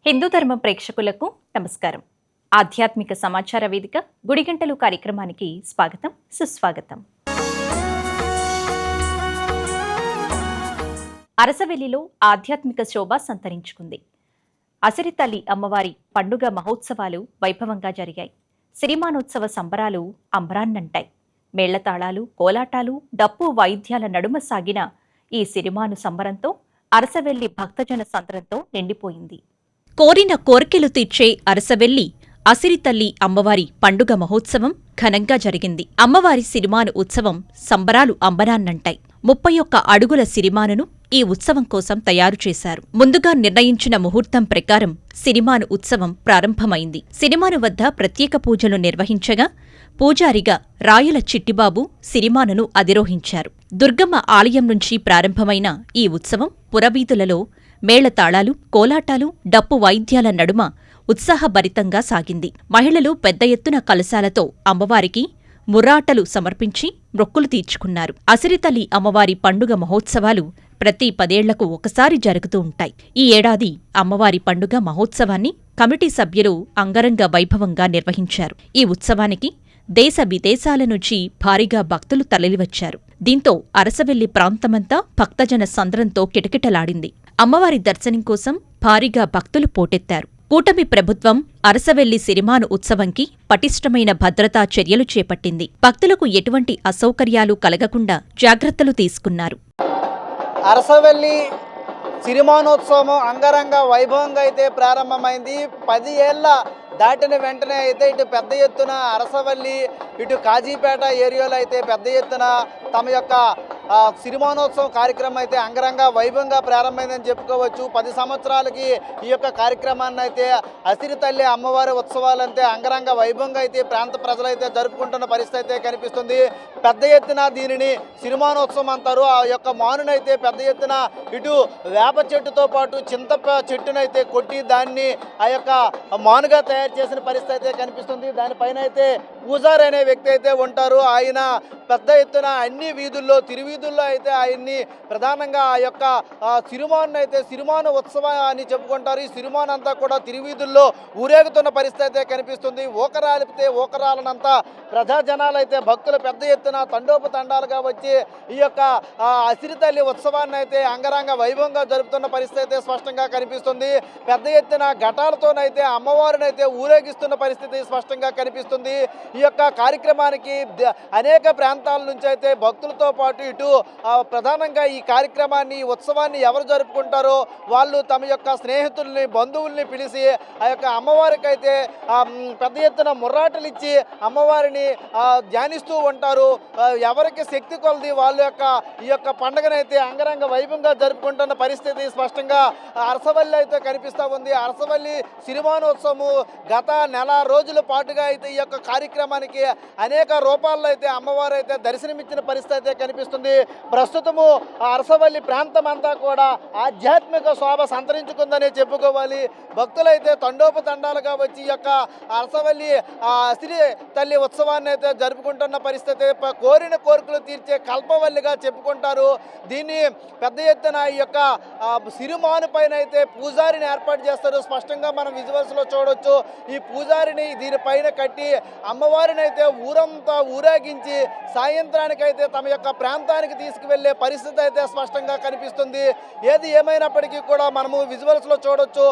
హిందూ ధర్మ ప్రేక్షకులకు నమస్కారం. ఆధ్యాత్మిక సమాచార వేదిక గుడిగంటలు కార్యక్రమానికి స్వాగతం, సుస్వాగతం. అరసవెల్లిలో ఆధ్యాత్మిక శోభ సంతరించుకుంది. అసిరితల్లి అమ్మవారి పండుగ మహోత్సవాలు వైభవంగా జరిగాయి. సిరిమానోత్సవ సంబరాలు అంబరాన్నంటాయి. మేళ్లతాళాలు, కోలాటాలు, డప్పు వాయిద్యాల నడుమ సాగిన ఈ సిరిమాను సంబరంతో అరసవెల్లి భక్తజన సంద్రంతో నిండిపోయింది. కోరిన కోర్కెలు తీర్చే అరసవెల్లి అసిరితల్లి అమ్మవారి పండుగ మహోత్సవం ఘనంగా జరిగింది. అమ్మవారి సిరిమాను ఉత్సవం సంబరాలు అంబరాన్నంటాయి. 31 అడుగుల సిరిమానును ఈ ఉత్సవం కోసం తయారు చేశారు. ముందుగా నిర్ణయించిన ముహూర్తం ప్రకారం సిరిమాను ఉత్సవం ప్రారంభమైంది. సిరిమాను వద్ద ప్రత్యేక పూజలు నిర్వహించగా పూజారిగా రాయల చిట్టిబాబు సిరిమానును అధిరోహించారు. దుర్గమ్మ ఆలయం నుంచి ప్రారంభమైన ఈ ఉత్సవం పురవీధులలో మేళతాళాలు, కోలాటాలు, డప్పు వాయిద్యాల నడుమ ఉత్సాహభరితంగా సాగింది. మహిళలు పెద్ద ఎత్తున కలశాలతో అమ్మవారికి ముర్రాటలు సమర్పించి మొక్కులు తీర్చుకున్నారు. అసిరితల్లి అమ్మవారి పండుగ మహోత్సవాలు ప్రతి 10 ఏళ్లకు ఒకసారి జరుగుతూ ఉంటాయి. ఈ ఏడాది అమ్మవారి పండుగ మహోత్సవాన్ని కమిటీ సభ్యులు అంగరంగ వైభవంగా నిర్వహించారు. ఈ ఉత్సవానికి దేశ విదేశాల నుంచి భారీగా భక్తులు తరలివచ్చారు. దీంతో అరసవెల్లి ప్రాంతమంతా భక్తజన సంద్రంతో కిటకిటలాడింది. అమ్మవారి దర్శనం కోసం భారీగా భక్తులు పోటెత్తారు. కూటమి ప్రభుత్వం అరసవెల్లి సిరిమాను ఉత్సవంకి పటిష్టమైన భద్రతా చర్యలు చేపట్టింది. భక్తులకు ఎటువంటి అసౌకర్యాలు కలగకుండా జాగ్రత్తలు తీసుకున్నారు. అరసవెల్లి సిరిమానోత్సవం అంగరంగ వైభవంగా అయితే ప్రారంభమైంది. 10 ఏళ్ల దాటిన వెంటనే అయితే ఇటు పెద్ద ఎత్తున అరసవల్లి, ఇటు కాజీపేట ఏరియాలో అయితే పెద్ద ఎత్తున తమ యొక్క సిరిమానోత్సవం కార్యక్రమం అయితే అంగరంగ వైభవంగా ప్రారంభమైందని చెప్పుకోవచ్చు. 10 సంవత్సరాలకి ఈ యొక్క కార్యక్రమాన్ని అయితే అసిరితల్లి అమ్మవారి ఉత్సవాలంటే అంగరంగ వైభవంగా అయితే ప్రాంత ప్రజలైతే జరుపుకుంటున్న పరిస్థితి అయితే కనిపిస్తుంది. పెద్ద ఎత్తున దీనిని సిరిమానోత్సవం అంటారు. ఆ యొక్క మానునైతే పెద్ద ఎత్తున ఇటు వేప చెట్టుతో పాటు చింత చెట్టునైతే కొట్టి దాన్ని ఆ యొక్క మానుగా తయారు చేసిన పరిస్థితి అయితే కనిపిస్తుంది. దానిపైన అయితే పూజారి అనే వ్యక్తి అయితే ఉంటారు. ఆయన పెద్ద ఎత్తున అన్ని వీధుల్లో, తిరువీధుల్లో అయితే ఆయన్ని ప్రధానంగా ఆ యొక్క సిరిమాను అయితే సిరిమాను ఉత్సవం అని చెప్పుకుంటారు. ఈ సిరిమాను అంతా కూడా తిరువీధుల్లో ఊరేగుతున్న పరిస్థితి అయితే కనిపిస్తుంది. ఓకరాలిపితే ఓకరాలనంతా ప్రజాజనాలు అయితే భక్తులు పెద్ద ఎత్తున తండోపతండాలుగా వచ్చి ఈ యొక్క అసిరితల్లి ఉత్సవాన్ని అయితే అంగరంగ వైభవంగా జరుపుతున్న పరిస్థితి అయితే స్పష్టంగా కనిపిస్తుంది. పెద్ద ఎత్తున ఘటాలతోనైతే అమ్మవారిని అయితే ఊరేగిస్తున్న పరిస్థితి స్పష్టంగా కనిపిస్తుంది. ఈ యొక్క కార్యక్రమానికి అనేక ప్రాంతాల నుంచి అయితే భక్తులతో పాటు ఇటు ప్రధానంగా ఈ కార్యక్రమాన్ని, ఈ ఉత్సవాన్ని ఎవరు జరుపుకుంటారో వాళ్ళు తమ యొక్క స్నేహితుల్ని, బంధువుల్ని పిలిచి ఆ యొక్క అమ్మవారికి అయితే పెద్ద ఎత్తున ముర్రాటలు ఇచ్చి అమ్మవారిని ధ్యానిస్తూ ఉంటారు. ఎవరికి శక్తి కొలది వాళ్ళ యొక్క ఈ యొక్క పండుగనైతే అంగరంగ వైభవంగా జరుపుకుంటున్న పరిస్థితి స్పష్టంగా అరసవల్లి అయితే కనిపిస్తూ ఉంది. అరసవల్లి సిరిమానోత్సవము గత నెల రోజుల పాటుగా అయితే ఈ యొక్క కార్యక్రమానికి అనేక రూపాల్లో అయితే అమ్మవారు అయితే దర్శనమిచ్చిన పరిస్థితి అయితే కనిపిస్తుంది. ప్రస్తుతము అరసవల్లి ప్రాంతం అంతా కూడా ఆధ్యాత్మిక శోభ సంతరించుకుందని చెప్పుకోవాలి. భక్తులైతే తండోపతండాలుగా వచ్చి ఈ యొక్క అరసవల్లి అసిరి తల్లి ఉత్సవాన్ని అయితే జరుపుకుంటున్న పరిస్థితి, కోరిన కోరికలు తీర్చే కల్పవల్లిగా చెప్పుకుంటారు. దీన్ని పెద్ద ఎత్తున ఈ యొక్క సిరిమాను పైన అయితే పూజారిని ఏర్పాటు చేస్తారు. స్పష్టంగా మనం విజువల్స్లో చూడవచ్చు. ఈ పూజారిని దీనిపైన కట్టి అమ్మవారిని అయితే ఊరంతా ఊరేగించి సాయంత్రానికైతే తమ యొక్క ప్రాంతానికి తీసుకువెళ్ళే పరిస్థితి అయితే స్పష్టంగా కనిపిస్తుంది. ఏది ఏమైనప్పటికీ కూడా మనము విజువల్స్లో చూడవచ్చు.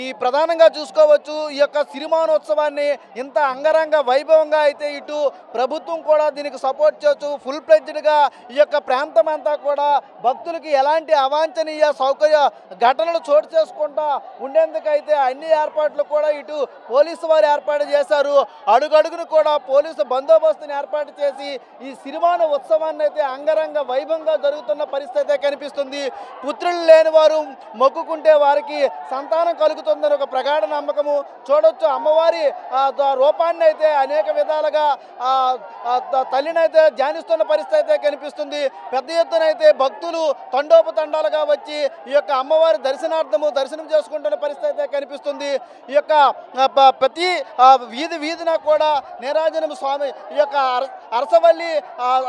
ఈ ప్రధానంగా చూసుకోవచ్చు ఈ యొక్క సిరిమానోత్సవాన్ని ఇంత అంగరంగ వైభవంగా అయితే ఇటు ప్రభుత్వం కూడా దీనికి సపోర్ట్ చేయవచ్చు. ఫుల్ ప్లెడ్జ్డ్గా ఈ యొక్క ప్రాంతం అంతా కూడా భక్తులకి ఎలాంటి అవాంఛనీయ సౌకర్య ఘటనలు చోటు చేసుకుంటా ఉండేందుకైతే అన్ని ఏర్పాట్లు కూడా ఇటు పోలీసు వారు ఏర్పాటు చేశారు. అడుగడుగును కూడా పోలీసు బందోబస్తుని ఏర్పాటు చేసి ఈ సిరిమాను ఉత్సవాన్ని అయితే అంగరంగ వైభవంగా జరుగుతున్న పరిస్థితి కనిపిస్తుంది. పుత్రులు లేని వారు మొక్కుకుంటే వారికి సంతానం కలుగుతుందని ఒక ప్రగాఢ నమ్మకము చూడొచ్చు. అమ్మవారి రూపాన్ని అయితే అనేక విధాలుగా తల్లినైతే ధ్యానిస్తున్న పరిస్థితి అయితే కనిపిస్తుంది. పెద్ద ఎత్తున అయితే భక్తులు తండోపతండాలుగా వచ్చి ఈ యొక్క అమ్మవారి దర్శనం చేసుకుంటున్న పరిస్థితి అయితే కనిపిస్తుంది. ఈ యొక్క ప్రతి వీధిన కూడా నీరాజనం స్వామి ఈ యొక్క అరసవల్లి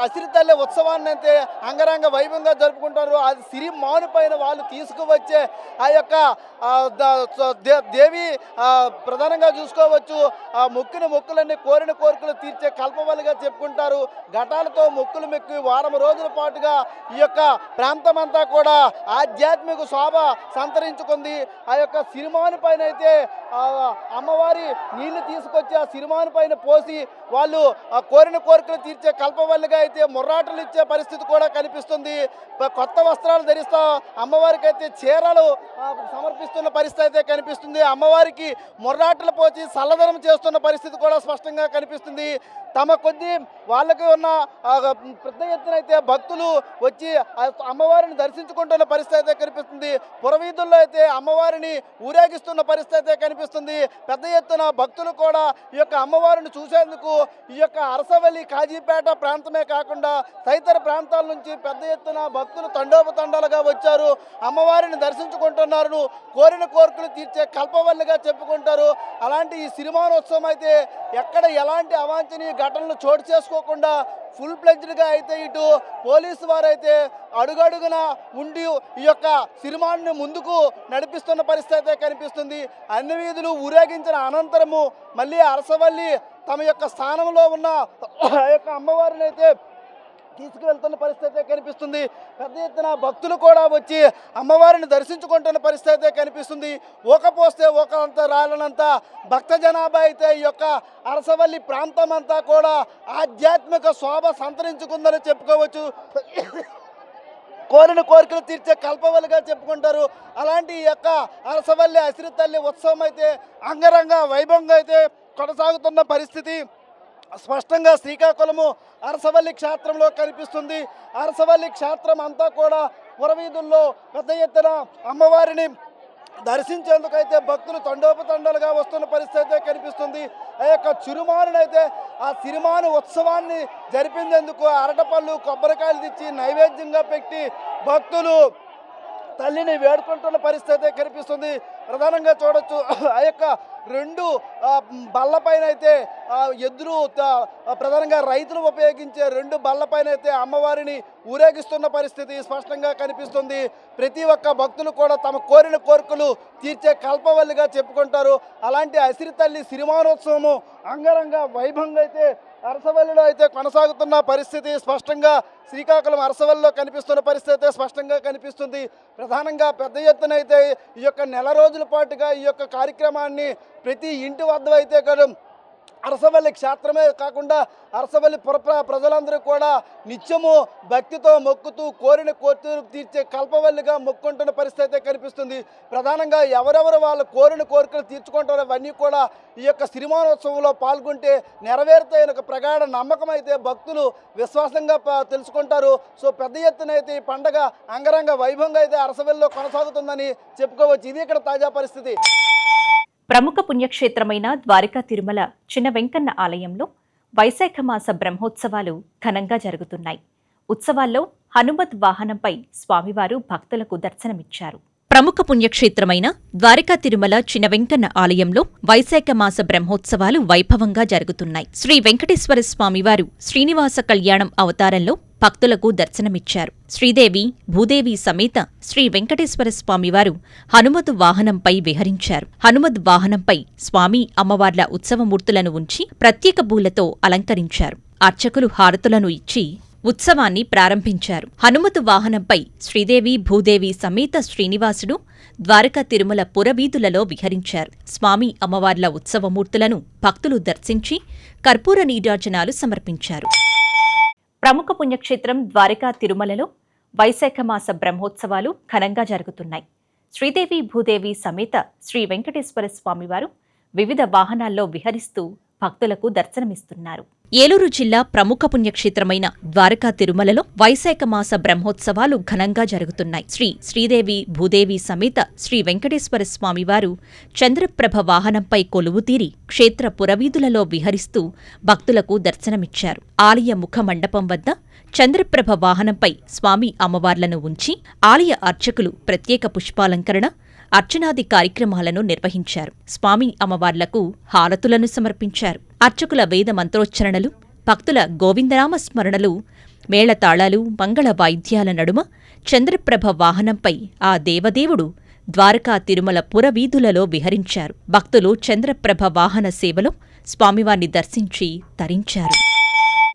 అసిరితల్లి ఉత్సవాన్ని అయితే అంగరంగ వైభవంగా జరుపుకుంటారు. అది సిరిమాను పైన వాళ్ళు తీసుకువచ్చే ఆ యొక్క దేవి ప్రధానంగా చూసుకోవచ్చు. ఆ మొక్కులన్నీ కోరిన కోరికలు తీర్చే కల్పవల్లిగా చెప్పుకుంటారు. ఘటాలతో మొక్కులు మెక్కి వారం రోజుల పాటుగా ఈ యొక్క ప్రాంతం అంతా కూడా ఆధ్యాత్మిక శోభ సంతరించుకుంది. ఆ యొక్క సిరిమాను పైన అయితే అమ్మవారి నీళ్లు తీసుకొచ్చి ఆ సిరిమాను పైన పోసి వాళ్ళు కోరిన కోరికలు తీర్చే కల్పవల్లిగా అయితే ముర్రాటలు ఇచ్చే పరిస్థితి కూడా కనిపిస్తుంది. కొత్త వస్త్రాలు ధరిస్తా అమ్మవారికి అయితే చీరలు సమర్పిస్తున్న పరిస్థితి అయితే కనిపిస్తుంది. అమ్మవారికి ముర్రాటలు పోచి చల్లదనం చేస్తున్న పరిస్థితి కూడా స్పష్టంగా కనిపిస్తుంది. తమ కొద్దీ వాళ్ళకి ఉన్న పెద్ద ఎత్తున అయితే భక్తులు వచ్చి అమ్మవారిని దర్శించుకుంటున్న పరిస్థితి అయితే కనిపిస్తుంది. పురవీధుల్లో అయితే అమ్మవారిని ఊరేగిస్తున్న పరిస్థితి అయితే కనిపిస్తుంది. పెద్ద ఎత్తున భక్తులు కూడా ఈ యొక్క అమ్మవారిని చూసేందుకు ఈ యొక్క అరసవల్లి కాజీపేట ప్రాంతమే కాకుండా తదితర ప్రాంతాల నుంచి పెద్ద ఎత్తున భక్తులు తండోపతండాలుగా వచ్చారు. అమ్మవారిని దర్శించుకుంటున్నారు. కోరిన కోరికలు తీర్చే కల్పవల్లిగా చెప్పుకుంటారు. అలాంటి ఈ సిరిమానోత్సవం అయితే ఎక్కడ ఎలాంటి అవాంఛనీయ ఘటనలు చోటు చేసుకోకుండా ఫుల్ ప్లెడ్జ్డ్గా అయితే ఇటు పోలీసు వారైతే అడుగడుగున ఉండి ఈ యొక్క సిరిమాన్ని ముందుకు నడిపిస్తున్న పరిస్థితి అయితే కనిపిస్తుంది. అన్ని వీధులు ఊరేగించిన అనంతరము మళ్ళీ అరసవల్లి తమ యొక్క స్థానంలో ఉన్న ఆ యొక్క అమ్మవారిని అయితే తీసుకువెళ్తున్న పరిస్థితి కనిపిస్తుంది. పెద్ద ఎత్తున భక్తులు కూడా వచ్చి అమ్మవారిని దర్శించుకుంటున్న పరిస్థితి కనిపిస్తుంది. ఓకపోస్తే ఓకంత రాలనంత భక్త జనాభా అయితే ఈ యొక్క అరసవల్లి ప్రాంతం అంతా కూడా ఆధ్యాత్మిక శోభ సంతరించుకుందని చెప్పుకోవచ్చు. కోరిన కోరికలు తీర్చే కల్పవల్లిగా చెప్పుకుంటారు. అలాంటి ఈ యొక్క అరసవల్లి అసిరితల్లి ఉత్సవం అయితే అంగరంగ వైభవంగా అయితే కొనసాగుతున్న పరిస్థితి స్పష్టంగా శ్రీకాకుళము అరసవల్లి క్షేత్రంలో కనిపిస్తుంది. అరసవల్లి క్షేత్రం అంతా కూడా పురవీధుల్లో పెద్ద ఎత్తున అమ్మవారిని దర్శించేందుకైతే భక్తులు తండోపతండాలుగా వస్తున్న పరిస్థితి కనిపిస్తుంది. ఆ యొక్క చిరుమానునైతే ఆ సిరిమాను ఉత్సవాన్ని జరిపించేందుకు అరటపళ్ళు కొబ్బరికాయలు తెచ్చి నైవేద్యంగా పెట్టి భక్తులు తల్లిని వేడుకుంటున్న పరిస్థితి కనిపిస్తుంది. ప్రధానంగా చూడొచ్చు ఆ యొక్క రెండు బల్లపైన అయితే ఎదురు ప్రధానంగా రైతులు ఉపయోగించే రెండు బల్లపైన అయితే అమ్మవారిని ఊరేగిస్తున్న పరిస్థితి స్పష్టంగా కనిపిస్తుంది. ప్రతి ఒక్క భక్తులు కూడా తమ కోరిన కోరికలు తీర్చే కల్పవల్లిగా చెప్పుకుంటారు. అలాంటి అసిరితల్లి సిరిమానోత్సవము అంగరంగ వైభవంగా అయితే అరసవల్లిలో అయితే కొనసాగుతున్న పరిస్థితి స్పష్టంగా శ్రీకాకుళం అరసవల్లిలో కనిపిస్తున్న పరిస్థితి స్పష్టంగా కనిపిస్తుంది. ప్రధానంగా పెద్ద ఎత్తున అయితే ఈ యొక్క నెల రోజుల పాటుగా ఈ యొక్క కార్యక్రమాన్ని ప్రతి ఇంటి వద్ద అయితే కదా అరసవల్లి క్షేత్రమే కాకుండా అరసవల్లి ప్రజలందరూ కూడా నిత్యము భక్తితో మొక్కుతూ కోరిన కోరికలు తీర్చే కల్పవల్లిగా మొక్కుంటున్న పరిస్థితి కనిపిస్తుంది. ప్రధానంగా ఎవరెవరు వాళ్ళు కోరిన కోరికలు తీర్చుకుంటారో అవన్నీ కూడా ఈ యొక్క సిరిమానోత్సవంలో పాల్గొంటే నెరవేరుతాయని ఒక ప్రగాఢ నమ్మకం అయితే భక్తులు విశ్వాసంగా తెలుసుకుంటారు. సో పెద్ద ఎత్తున అయితే ఈ పండగ అంగరంగ వైభవంగా అయితే అరసవల్లిలో కొనసాగుతుందని చెప్పుకోవచ్చు. ఇది ఇక్కడ తాజా పరిస్థితి. ప్రముఖ పుణ్యక్షేత్రమైన ద్వారకా తిరుమల చిన్న వెంకన్న ఆలయంలో వైశాఖ మాస బ్రహ్మోత్సవాలు ఘనంగా జరుగుతున్నాయి. ఉత్సవాల్లో హనుమత్ వాహనంపై స్వామివారు భక్తులకు దర్శనమిచ్చారు. ప్రముఖ పుణ్యక్షేత్రమైన ద్వారకా తిరుమల చిన్న వెంకన్న ఆలయంలో వైశాఖ మాస బ్రహ్మోత్సవాలు వైభవంగా జరుగుతున్నాయి. శ్రీ వెంకటేశ్వర స్వామివారు శ్రీనివాస కళ్యాణం అవతారంలో భక్తులకు దర్శనమిచ్చారు. శ్రీదేవి భూదేవి సమేత శ్రీ వెంకటేశ్వర స్వామివారు హనుమతు వాహనంపై విహరించారు. హనుమద్ వాహనంపై స్వామి అమ్మవార్ల ఉత్సవమూర్తులను ఉంచి ప్రత్యేక పూలతో అలంకరించారు. అర్చకులు హారతులను ఇచ్చి ఉత్సవాన్ని ప్రారంభించారు. హనుమతు వాహనంపై శ్రీదేవి భూదేవి సమేత శ్రీనివాసుడు ద్వారకా తిరుమల పురవీధులలో విహరించారు. స్వామి అమ్మవార్ల ఉత్సవమూర్తులను భక్తులు దర్శించి కర్పూర నీరాజనాలు సమర్పించారు. ప్రముఖ పుణ్యక్షేత్రం ద్వారకా తిరుమలలో వైశాఖ మాస బ్రహ్మోత్సవాలు ఘనంగా జరుగుతున్నాయి. శ్రీదేవి భూదేవి సమేత శ్రీ వెంకటేశ్వర స్వామివారు వివిధ వాహనాల్లో విహరిస్తూ భక్తులకు దర్శనమిస్తున్నారు. ఏలూరు జిల్లా ప్రముఖ పుణ్యక్షేత్రమైన ద్వారకా తిరుమలలో వైశాఖ మాస బ్రహ్మోత్సవాలు ఘనంగా జరుగుతున్నాయి. శ్రీదేవి భూదేవి సమేత శ్రీ వెంకటేశ్వర స్వామివారు చంద్రప్రభ వాహనంపై కొలువుతీరి క్షేత్ర పురవీధులలో విహరిస్తూ భక్తులకు దర్శనమిచ్చారు. ఆలయ ముఖ మండపం వద్ద చంద్రప్రభ వాహనంపై స్వామి అమ్మవార్లను ఉంచి ఆలయ అర్చకులు ప్రత్యేక పుష్పాలంకరణ అర్చనాది కార్యక్రమాలను నిర్వహించారు. స్వామి అమ్మవార్లకు హారతులను సమర్పించారు. అర్చకుల వేద మంత్రోచ్చరణలు, భక్తుల గోవిందనామ స్మరణలు మేళతాళాలు, మంగళ వాయిద్యాల నడుమ చంద్రప్రభ వాహనంపై ఆ దేవదేవుడు ద్వారకా తిరుమల పురవీధులలో విహరించారు. భక్తులు చంద్రప్రభ వాహన సేవలో స్వామివారిని దర్శించి తరించారు.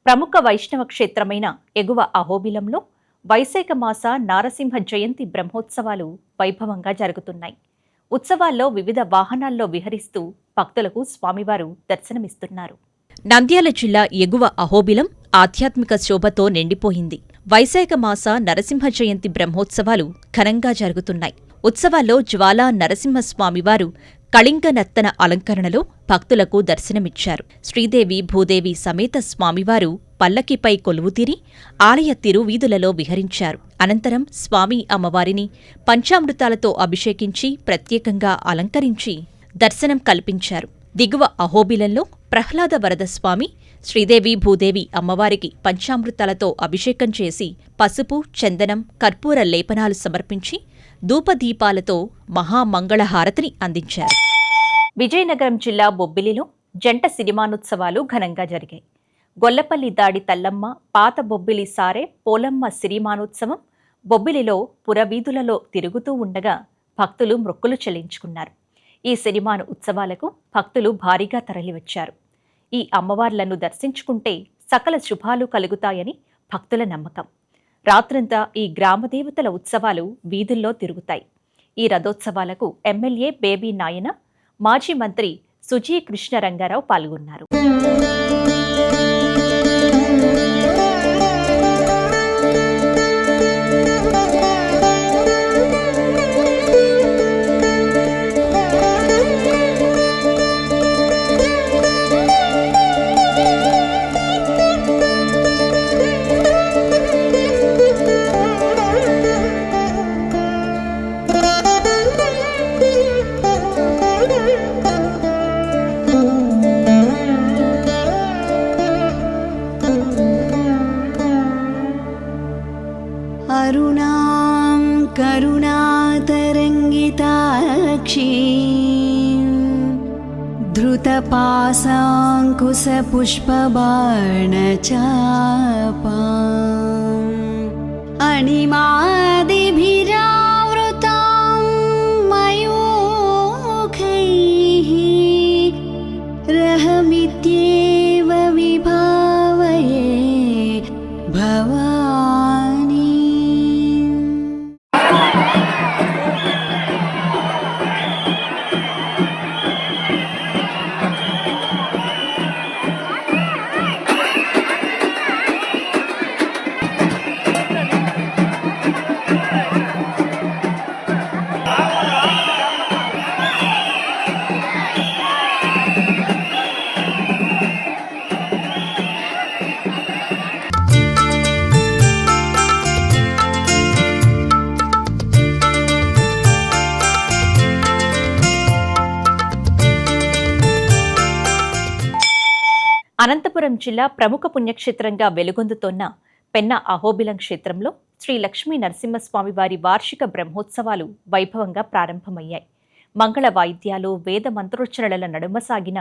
ప్రముఖ వైష్ణవ క్షేత్రమైన ఎగువ అహోబిలంలో వైశాఖ మాస నారసింహ జయంతి బ్రహ్మోత్సవాలు వైభవంగా జరుగుతున్నాయి. ఉత్సవాల్లో వివిధ వాహనాల్లో విహరిస్తూ భక్తులకు స్వామివారు దర్శనమిస్తున్నారు. నంద్యాల జిల్లా ఎగువ అహోబిలం ఆధ్యాత్మిక శోభతో నిండిపోయింది. వైశాఖ మాస నరసింహ జయంతి బ్రహ్మోత్సవాలు ఘనంగా జరుగుతున్నాయి. ఉత్సవాల్లో జ్వాలా నరసింహస్వామివారు కళింగనత్తన అలంకరణలో భక్తులకు దర్శనమిచ్చారు. శ్రీదేవి భూదేవి సమేత స్వామివారు పల్లకిపై కొలువుతీరి ఆలయ తిరువీధులలో విహరించారు. అనంతరం స్వామి అమ్మవారిని పంచామృతాలతో అభిషేకించి ప్రత్యేకంగా అలంకరించి దర్శనం కల్పించారు. దిగువ అహోబిలంలో ప్రహ్లాద వరద స్వామి, శ్రీదేవి భూదేవి అమ్మవారికి పంచామృతాలతో అభిషేకం చేసి పసుపు, చందనం, కర్పూర లేపనాలు సమర్పించి ధూపదీపాలతో మహామంగళహారతిని అందించారు. విజయనగరం జిల్లా బొబ్బిలిలో జంట సిరిమానోత్సవాలు ఘనంగా జరిగాయి. గొల్లపల్లి దాడి తల్లమ్మ, పాత బొబ్బిలి సారే పోలమ్మ సిరిమానోత్సవం బొబ్బిలిలో పురవీధులలో తిరుగుతూ ఉండగా భక్తులు మొక్కులు చెల్లించుకున్నారు. ఈ సిరిమాను ఉత్సవాలకు భక్తులు భారీగా తరలివచ్చారు. ఈ అమ్మవార్లను దర్శించుకుంటే సకల శుభాలు కలుగుతాయని భక్తుల నమ్మకం. రాత్రంతా ఈ గ్రామదేవతల ఉత్సవాలు వీధుల్లో తిరుగుతాయి. ఈ రథోత్సవాలకు ఎమ్మెల్యే బేబీ నాయన, మాజీ మంత్రి సుజీ కృష్ణరంగారావు పాల్గొన్నారు. अरुणां करुणातरङ्गिताक्षीं धृतपाशाङ्कुशपुष्पबाणचापाम् अणिमादिभिरावृतां मयूखैः रहमित्येव विभावये भवानी. అనంతపురం జిల్లా ప్రముఖ పుణ్యక్షేత్రంగా వెలుగొందుతోన్న పెన్న అహోబిలం క్షేత్రంలో శ్రీ లక్ష్మీ నరసింహస్వామి వారి వార్షిక బ్రహ్మోత్సవాలు వైభవంగా ప్రారంభమయ్యాయి. మంగళ వాయిద్యాలు, వేద మంత్రోచ్చరణల నడుమ సాగిన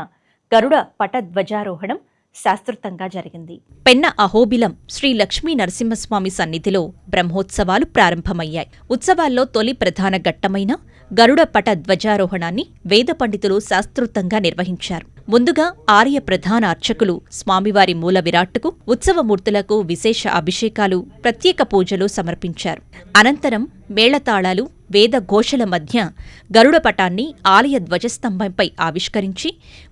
గరుడ పటధ్వజారోహణం శాస్త్రోక్తంగా జరిగింది. పెన్న అహోబిలం శ్రీ లక్ష్మీ నరసింహస్వామి సన్నిధిలో బ్రహ్మోత్సవాలు ప్రారంభమయ్యాయి. ఉత్సవాల్లో తొలి ప్రధాన ఘట్టమైన గరుడ పట ధ్వజారోహణాన్ని వేద పండితులు శాస్త్రోక్తంగా నిర్వహించారు. ముందుగా ఆర్య ప్రధాన అర్చకులు స్వామివారి మూల విరాట్టుకు, ఉత్సవమూర్తులకు విశేష అభిషేకాలు, ప్రత్యేక పూజలు సమర్పించారు. అనంతరం మేళతాళాలు, వేద ఘోషల మధ్య గరుడ పటాన్ని ఆలయ ధ్వజస్తంభంపై ఆవిష్కరించి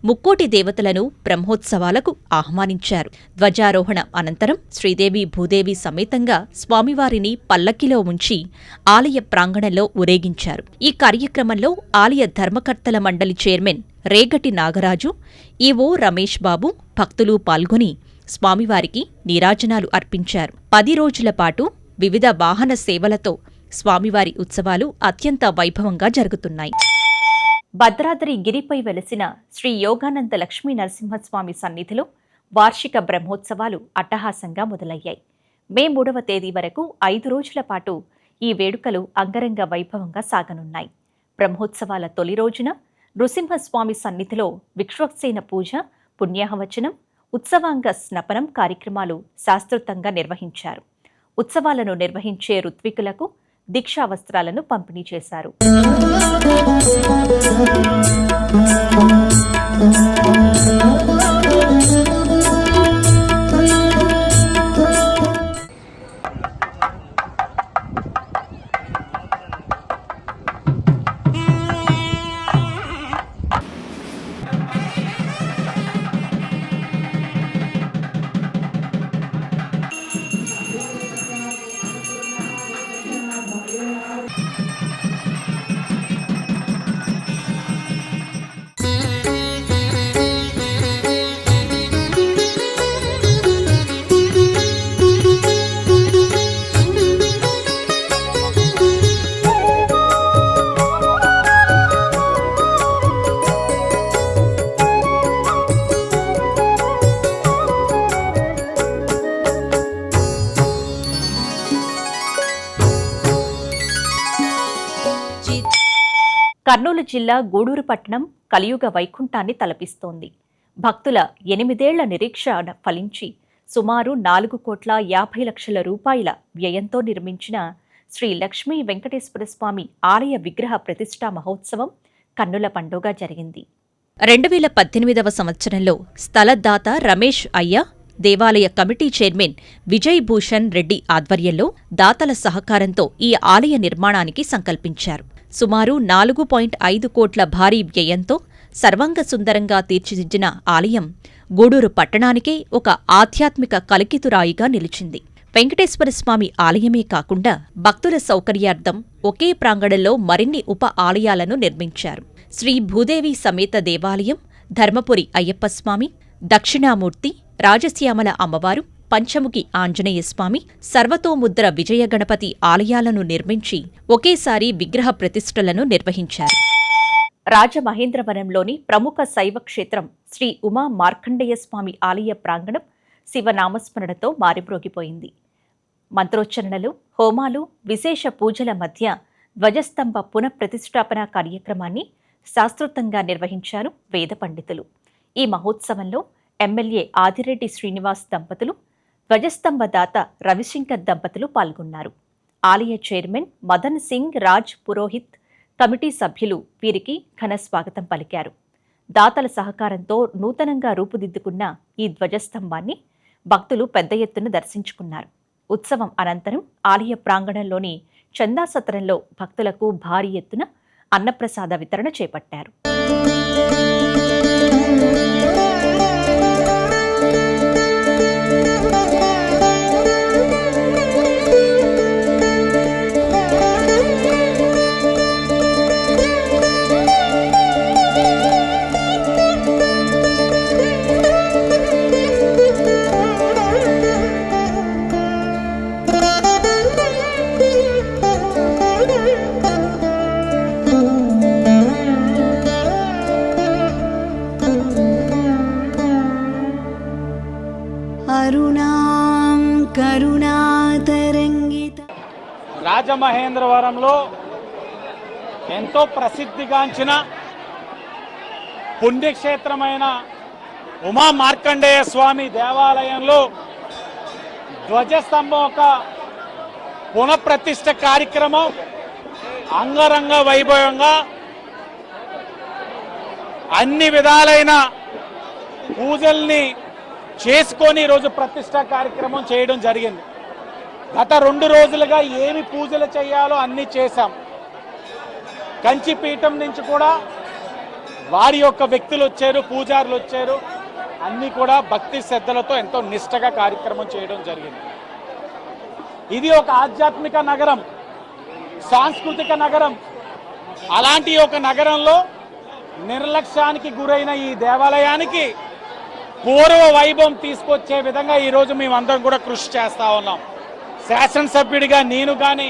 ముక్కోటి దేవతలను బ్రహ్మోత్సవాలకు ఆహ్వానించారు. ధ్వజారోహణ అనంతరం శ్రీదేవి భూదేవి సమేతంగా స్వామివారిని పల్లకిలో ఉంచి ఆలయ ప్రాంగణంలో ఊరేగించారు. ఈ కార్యక్రమంలో ఆలయ ధర్మకర్తల మండలి చైర్మన్ రేగటి నాగరాజు, ఈవో రమేష్ బాబు, భక్తులు పాల్గొని స్వామివారికి నీరాజనాలు అర్పించారు. 10 రోజుల పాటు వివిధ వాహన సేవలతో స్వామివారి ఉత్సవాలు అత్యంత వైభవంగా జరుగుతున్నాయి. భద్రాద్రి గిరిపై వెలసిన శ్రీ యోగానంద లక్ష్మీ నరసింహస్వామి సన్నిధిలో వార్షిక బ్రహ్మోత్సవాలు అట్టహాసంగా మొదలయ్యాయి. మే 3వ తేదీ వరకు 5 రోజుల పాటు ఈ వేడుకలు అంగరంగ వైభవంగా సాగనున్నాయి. బ్రహ్మోత్సవాల తొలి రోజున నృసింహస్వామి సన్నిధిలో విశ్వక్సేన పూజ, పుణ్యాహవచనం, ఉత్సవాంగ స్నపనం కార్యక్రమాలు శాస్త్రోక్తంగా నిర్వహించారు. ఉత్సవాలను నిర్వహించే ఋత్వికులకు దీక్షా వస్త్రాలను పంపిణీ చేశారు. కర్నూలు జిల్లా గూడూరు పట్టణం కలియుగ వైకుంఠాన్ని తలపిస్తోంది. భక్తుల 8 ఏళ్ల నిరీక్షణ ఫలించి సుమారు 4,50,00,000 రూపాయల వ్యయంతో నిర్మించిన శ్రీ లక్ష్మీ వెంకటేశ్వర స్వామి ఆలయ విగ్రహ ప్రతిష్ఠా మహోత్సవం కన్నుల పండుగ జరిగింది. 2018వ సంవత్సరంలో స్థలదాత రమేష్ అయ్య, దేవాలయ కమిటీ చైర్మన్ విజయ్ భూషణ్ రెడ్డి ఆధ్వర్యంలో దాతల సహకారంతో ఈ ఆలయ నిర్మాణానికి సంకల్పించారు. సుమారు 4.5 కోట్ల భారీ వ్యయంతో సర్వాంగ సుందరంగా తీర్చిదిద్దిన ఆలయం గూడూరు పట్టణానికే ఒక ఆధ్యాత్మిక కలికితురాయిగా నిలిచింది. వెంకటేశ్వర స్వామి ఆలయమే కాకుండా భక్తుల సౌకర్యార్థం ఒకే ప్రాంగణంలో మరిన్ని ఉప ఆలయాలను నిర్మించారు. శ్రీ భూదేవి సమేత దేవాలయం, ధర్మపురి అయ్యప్పస్వామి, దక్షిణామూర్తి, రాజశ్యామల అమ్మవారు, పంచముఖి ఆంజనేయస్వామి, సర్వతోముద్ర విజయ గణపతి ఆలయాలను నిర్మించి ఒకేసారి విగ్రహ ప్రతిష్ఠలను నిర్వహించారు. రాజమహేంద్రవరంలోని ప్రముఖ శైవ క్షేత్రం శ్రీ ఉమా మార్కండేయ స్వామి ఆలయ ప్రాంగణం శివనామస్మరణతో మారిమ్రోగిపోయింది. మంత్రోచ్చరణలు, హోమాలు, విశేష పూజల మధ్య ధ్వజస్తంభ పునఃప్రతిష్ఠాపన కార్యక్రమాన్ని శాస్త్రోక్తంగా నిర్వహించారు వేద పండితులు. ఈ మహోత్సవంలో ఎమ్మెల్యే ఆదిరెడ్డి శ్రీనివాస్ దంపతులు, ధ్వజస్తంభ దాత రవిశంకర్ దంపతులు పాల్గొన్నారు. ఆలయ చైర్మన్ మదన్ సింగ్ రాజ్ పురోహిత్, కమిటీ సభ్యులు వీరికి ఘన స్వాగతం పలికారు. దాతల సహకారంతో నూతనంగా రూపుదిద్దుకున్న ఈ ధ్వజస్తంభాన్ని భక్తులు పెద్ద ఎత్తున దర్శించుకున్నారు. ఉత్సవం అనంతరం ఆలయ ప్రాంగణంలోని చందా సత్రంలో భక్తులకు భారీ ఎత్తున అన్నప్రసాద వితరణ చేపట్టారు. అరుణాం కరుణాతరంగిత. రాజమహేంద్రవరంలో ఎంతో ప్రసిద్ధిగాంచిన పుణ్యక్షేత్రమైన ఉమా మార్కండేయ స్వామి దేవాలయంలో ధ్వజస్తంభం ఒక పునఃప్రతిష్ఠ కార్యక్రమం అంగరంగ వైభవంగా అన్ని విధాలైన పూజల్ని చేసుకొని ఈరోజు ప్రతిష్ఠా కార్యక్రమం చేయడం జరిగింది. గత 2 రోజులుగా ఏమి పూజలు చేయాలో అన్నీ చేశాం. కంచిపీఠం నుంచి కూడా వారి యొక్క వ్యక్తులు వచ్చారు, పూజారులు వచ్చారు. అన్నీ కూడా భక్తి శ్రద్ధలతో ఎంతో నిష్టగా కార్యక్రమం చేయడం జరిగింది. ఇది ఒక ఆధ్యాత్మిక నగరం, సాంస్కృతిక నగరం. అలాంటి ఒక నగరంలో నిర్లక్ష్యానికి గురైన ఈ దేవాలయానికి పూర్వ వైభవం తీసుకొచ్చే విధంగా ఈరోజు మేమందరం కూడా కృషి చేస్తూ ఉన్నాం. శాసనసభ్యుడిగా నేను కానీ,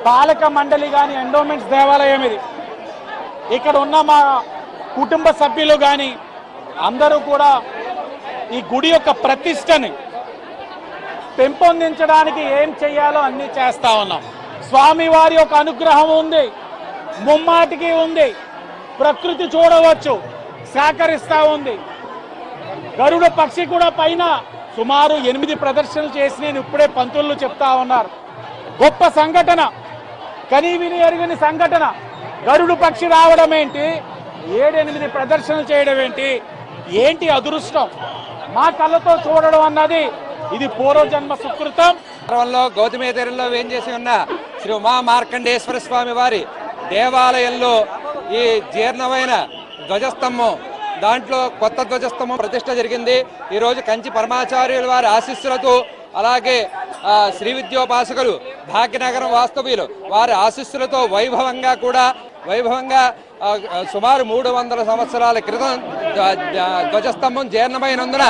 పాలక మండలి కానీ, ఎండోమెంట్స్ దేవాలయం ఇది, ఇక్కడ ఉన్న మా కుటుంబ సభ్యులు కానీ అందరూ కూడా ఈ గుడి యొక్క ప్రతిష్టని పెంపొందించడానికి ఏం చేయాలో అన్నీ చేస్తూ ఉన్నాం. స్వామివారి యొక్క అనుగ్రహం ఉంది, ముమ్మాటికి ఉంది. ప్రకృతి చూడవచ్చు, సహకరిస్తూ ఉంది. గరుడ పక్షి కూడా పైన సుమారు 8 ప్రదర్శనలు చేసి నేను ఇప్పుడే పంతులు చెప్తా ఉన్నారు. గొప్ప సంఘటన, కని విని ఎరుగని సంఘటన. గరుడు పక్షి రావడం ఏంటి, 7-8 ప్రదర్శనలు చేయడం ఏంటి అదృష్టం. మా కళ్ళతో చూడడం అన్నది ఇది పూర్వజన్మ సుకృతం. గౌతమి తీరంలో వేంచేసి ఉన్న శ్రీ ఉమా మార్కండేశ్వర స్వామి వారి దేవాలయంలో ఈ జీర్ణమైన ధ్వజస్తంభం, దాంట్లో కొత్త ధ్వజస్తంభం ప్రతిష్ట జరిగింది. ఈరోజు కంచి పరమాచార్యుల వారి ఆశీస్సులతో, అలాగే శ్రీ విద్యోపాసకులు భాగ్యనగరం వాస్తవ్యులు వారి ఆశీస్సులతో వైభవంగా సుమారు 300 సంవత్సరాల క్రితం ధ్వజస్తంభం జీర్ణమైనందున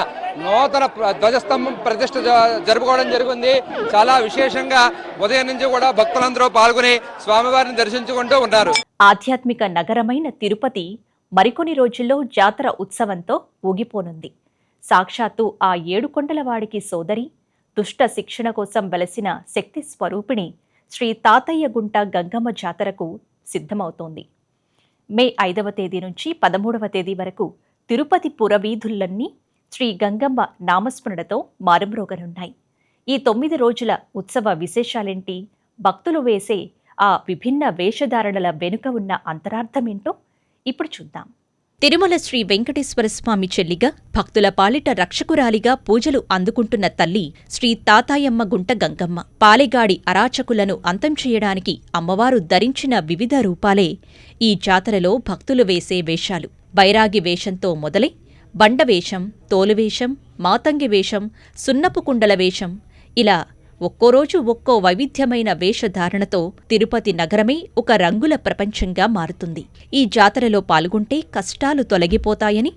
నూతన ధ్వజస్తంభం ప్రతిష్ఠ జరుపుకోవడం జరిగింది. చాలా విశేషంగా ఉదయం నుంచి కూడా భక్తులందరూ పాల్గొని స్వామివారిని దర్శించుకుంటూ ఉన్నారు. ఆధ్యాత్మిక నగరమైన తిరుపతి మరికొన్ని రోజుల్లో జాతర ఉత్సవంతో ఊగిపోనుంది. సాక్షాత్తు ఆ 7 కొండలవాడికి సోదరి, దుష్ట శిక్షణ కోసం వెలసిన శక్తి స్వరూపిణి శ్రీ తాతయ్య గుంట గంగమ్మ జాతరకు సిద్ధమవుతోంది. మే 5వ తేదీ నుంచి 13వ తేదీ వరకు తిరుపతి పురవీధులన్నీ శ్రీ గంగమ్మ నామస్మరణతో మారుమ్రోగనున్నాయి. ఈ 9 రోజుల ఉత్సవ విశేషాలేంటి, భక్తులు వేసే ఆ విభిన్న వేషధారణల వెనుక ఉన్న అంతరార్థమేంటో ఇప్పుడు చూద్దాం. తిరుమల శ్రీ వెంకటేశ్వర స్వామి చెల్లిగా, భక్తుల పాలిట రక్షకురాలిగా పూజలు అందుకుంటున్న తల్లి శ్రీ తాతాయమ్మ గుంట గంగమ్మ. పాలెగాడి అరాచకులను అంతం చేయడానికి అమ్మవారు ధరించిన వివిధ రూపాలే ఈ జాతరలో భక్తులు వేసే వేషాలు. బైరాగి వేషంతో మొదలై బండవేషం, తోలువేషం, మాతంగి వేషం, సున్నపు కుండల వేషం, ఇలా ఒక్కో రోజు ఒక్కో వైవిధ్యమైన వేషధారణతో తిరుపతి నగరమే ఒక రంగుల ప్రపంచంగా మారుతుంది. ఈ జాతరలో పాల్గొంటే కష్టాలు తొలగిపోతాయని,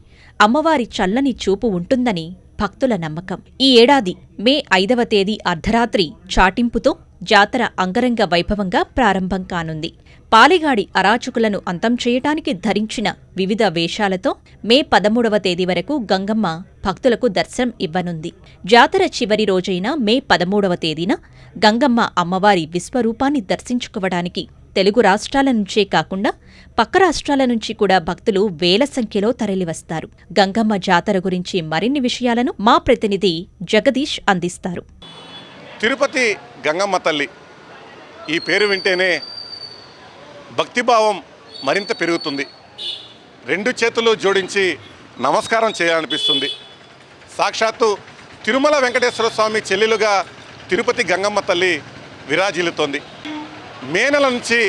అమ్మవారి చల్లని చూపు ఉంటుందని భక్తుల నమ్మకం. ఈ ఏడాది మే 5వ తేదీ అర్ధరాత్రి చాటింపుతో జాతర అంగరంగ వైభవంగా ప్రారంభం కానుంది. పాలెగాడి అరాచకులను అంతం చేయటానికి ధరించిన వివిధ వేషాలతో మే 13వ తేదీ వరకు గంగమ్మ భక్తులకు దర్శనం ఇవ్వనుంది. జాతర చివరి రోజైన మే 13వ తేదీన గంగమ్మ అమ్మవారి విశ్వరూపాన్ని దర్శించుకోవడానికి తెలుగు రాష్ట్రాల నుంచే కాకుండా పక్క రాష్ట్రాల నుంచి కూడా భక్తులు వేల సంఖ్యలో తరలివస్తారు. గంగమ్మ జాతర గురించి మరిన్ని విషయాలను మా ప్రతినిధి జగదీష్ అందిస్తారు. తిరుపతి గంగమ్మ తల్లి ఈ పేరు వింటేనే భక్తిభావం మరింత పెరుగుతుంది. 2 చేతులు జోడించి నమస్కారం చేయాలనిపిస్తుంది. సాక్షాత్తు తిరుమల వెంకటేశ్వర స్వామి చెల్లెలుగా తిరుపతి గంగమ్మ తల్లి విరాజిల్లుతోంది. మే నెల నుంచి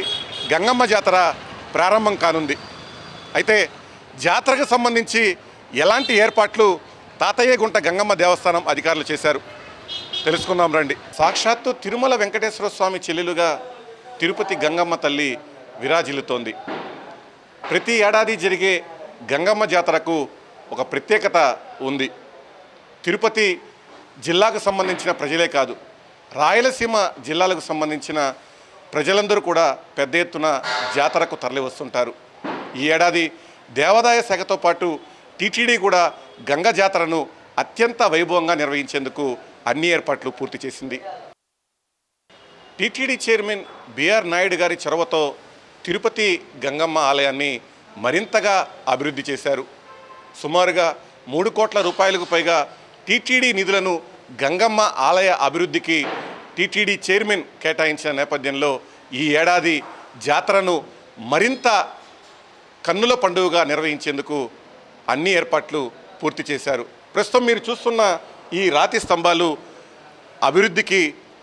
గంగమ్మ జాతర ప్రారంభం కానుంది. అయితే జాతరకు సంబంధించి ఎలాంటి ఏర్పాట్లు తాతయ్య గుంట గంగమ్మ దేవస్థానం అధికారులు చేశారు, తెలుసుకుందాం రండి. సాక్షాత్తు తిరుమల వెంకటేశ్వర స్వామి చెల్లెలుగా తిరుపతి గంగమ్మ తల్లి విరాజిల్లుతోంది. ప్రతి ఏడాది జరిగే గంగమ్మ జాతరకు ఒక ప్రత్యేకత ఉంది. తిరుపతి జిల్లాకు సంబంధించిన ప్రజలే కాదు, రాయలసీమ జిల్లాలకు సంబంధించిన ప్రజలందరూ కూడా పెద్ద ఎత్తున జాతరకు తరలి వస్తుంటారు. ఈ ఏడాది దేవాదాయ శాఖతో పాటు టీటీడీ కూడా గంగ జాతరను అత్యంత వైభవంగా నిర్వహించేందుకు అన్ని ఏర్పాట్లు పూర్తి చేసింది. టీటీడీ చైర్మన్ బిఆర్ నాయుడు గారి చొరవతో తిరుపతి గంగమ్మ ఆలయాన్ని మరింతగా అభివృద్ధి చేశారు. సుమారుగా 3 కోట్ల రూపాయలకు పైగా టీటీడీ నిధులను గంగమ్మ ఆలయ అభివృద్ధికి టీటీడీ చైర్మన్ కేటాయించిన నేపథ్యంలో ఈ ఏడాది జాతరను మరింత కన్నుల పండుగగా నిర్వహించేందుకు అన్ని ఏర్పాట్లు పూర్తి చేశారు. ప్రస్తుతం మీరు చూస్తున్న ఈ రాతి స్తంభాలు అభివృద్ధికి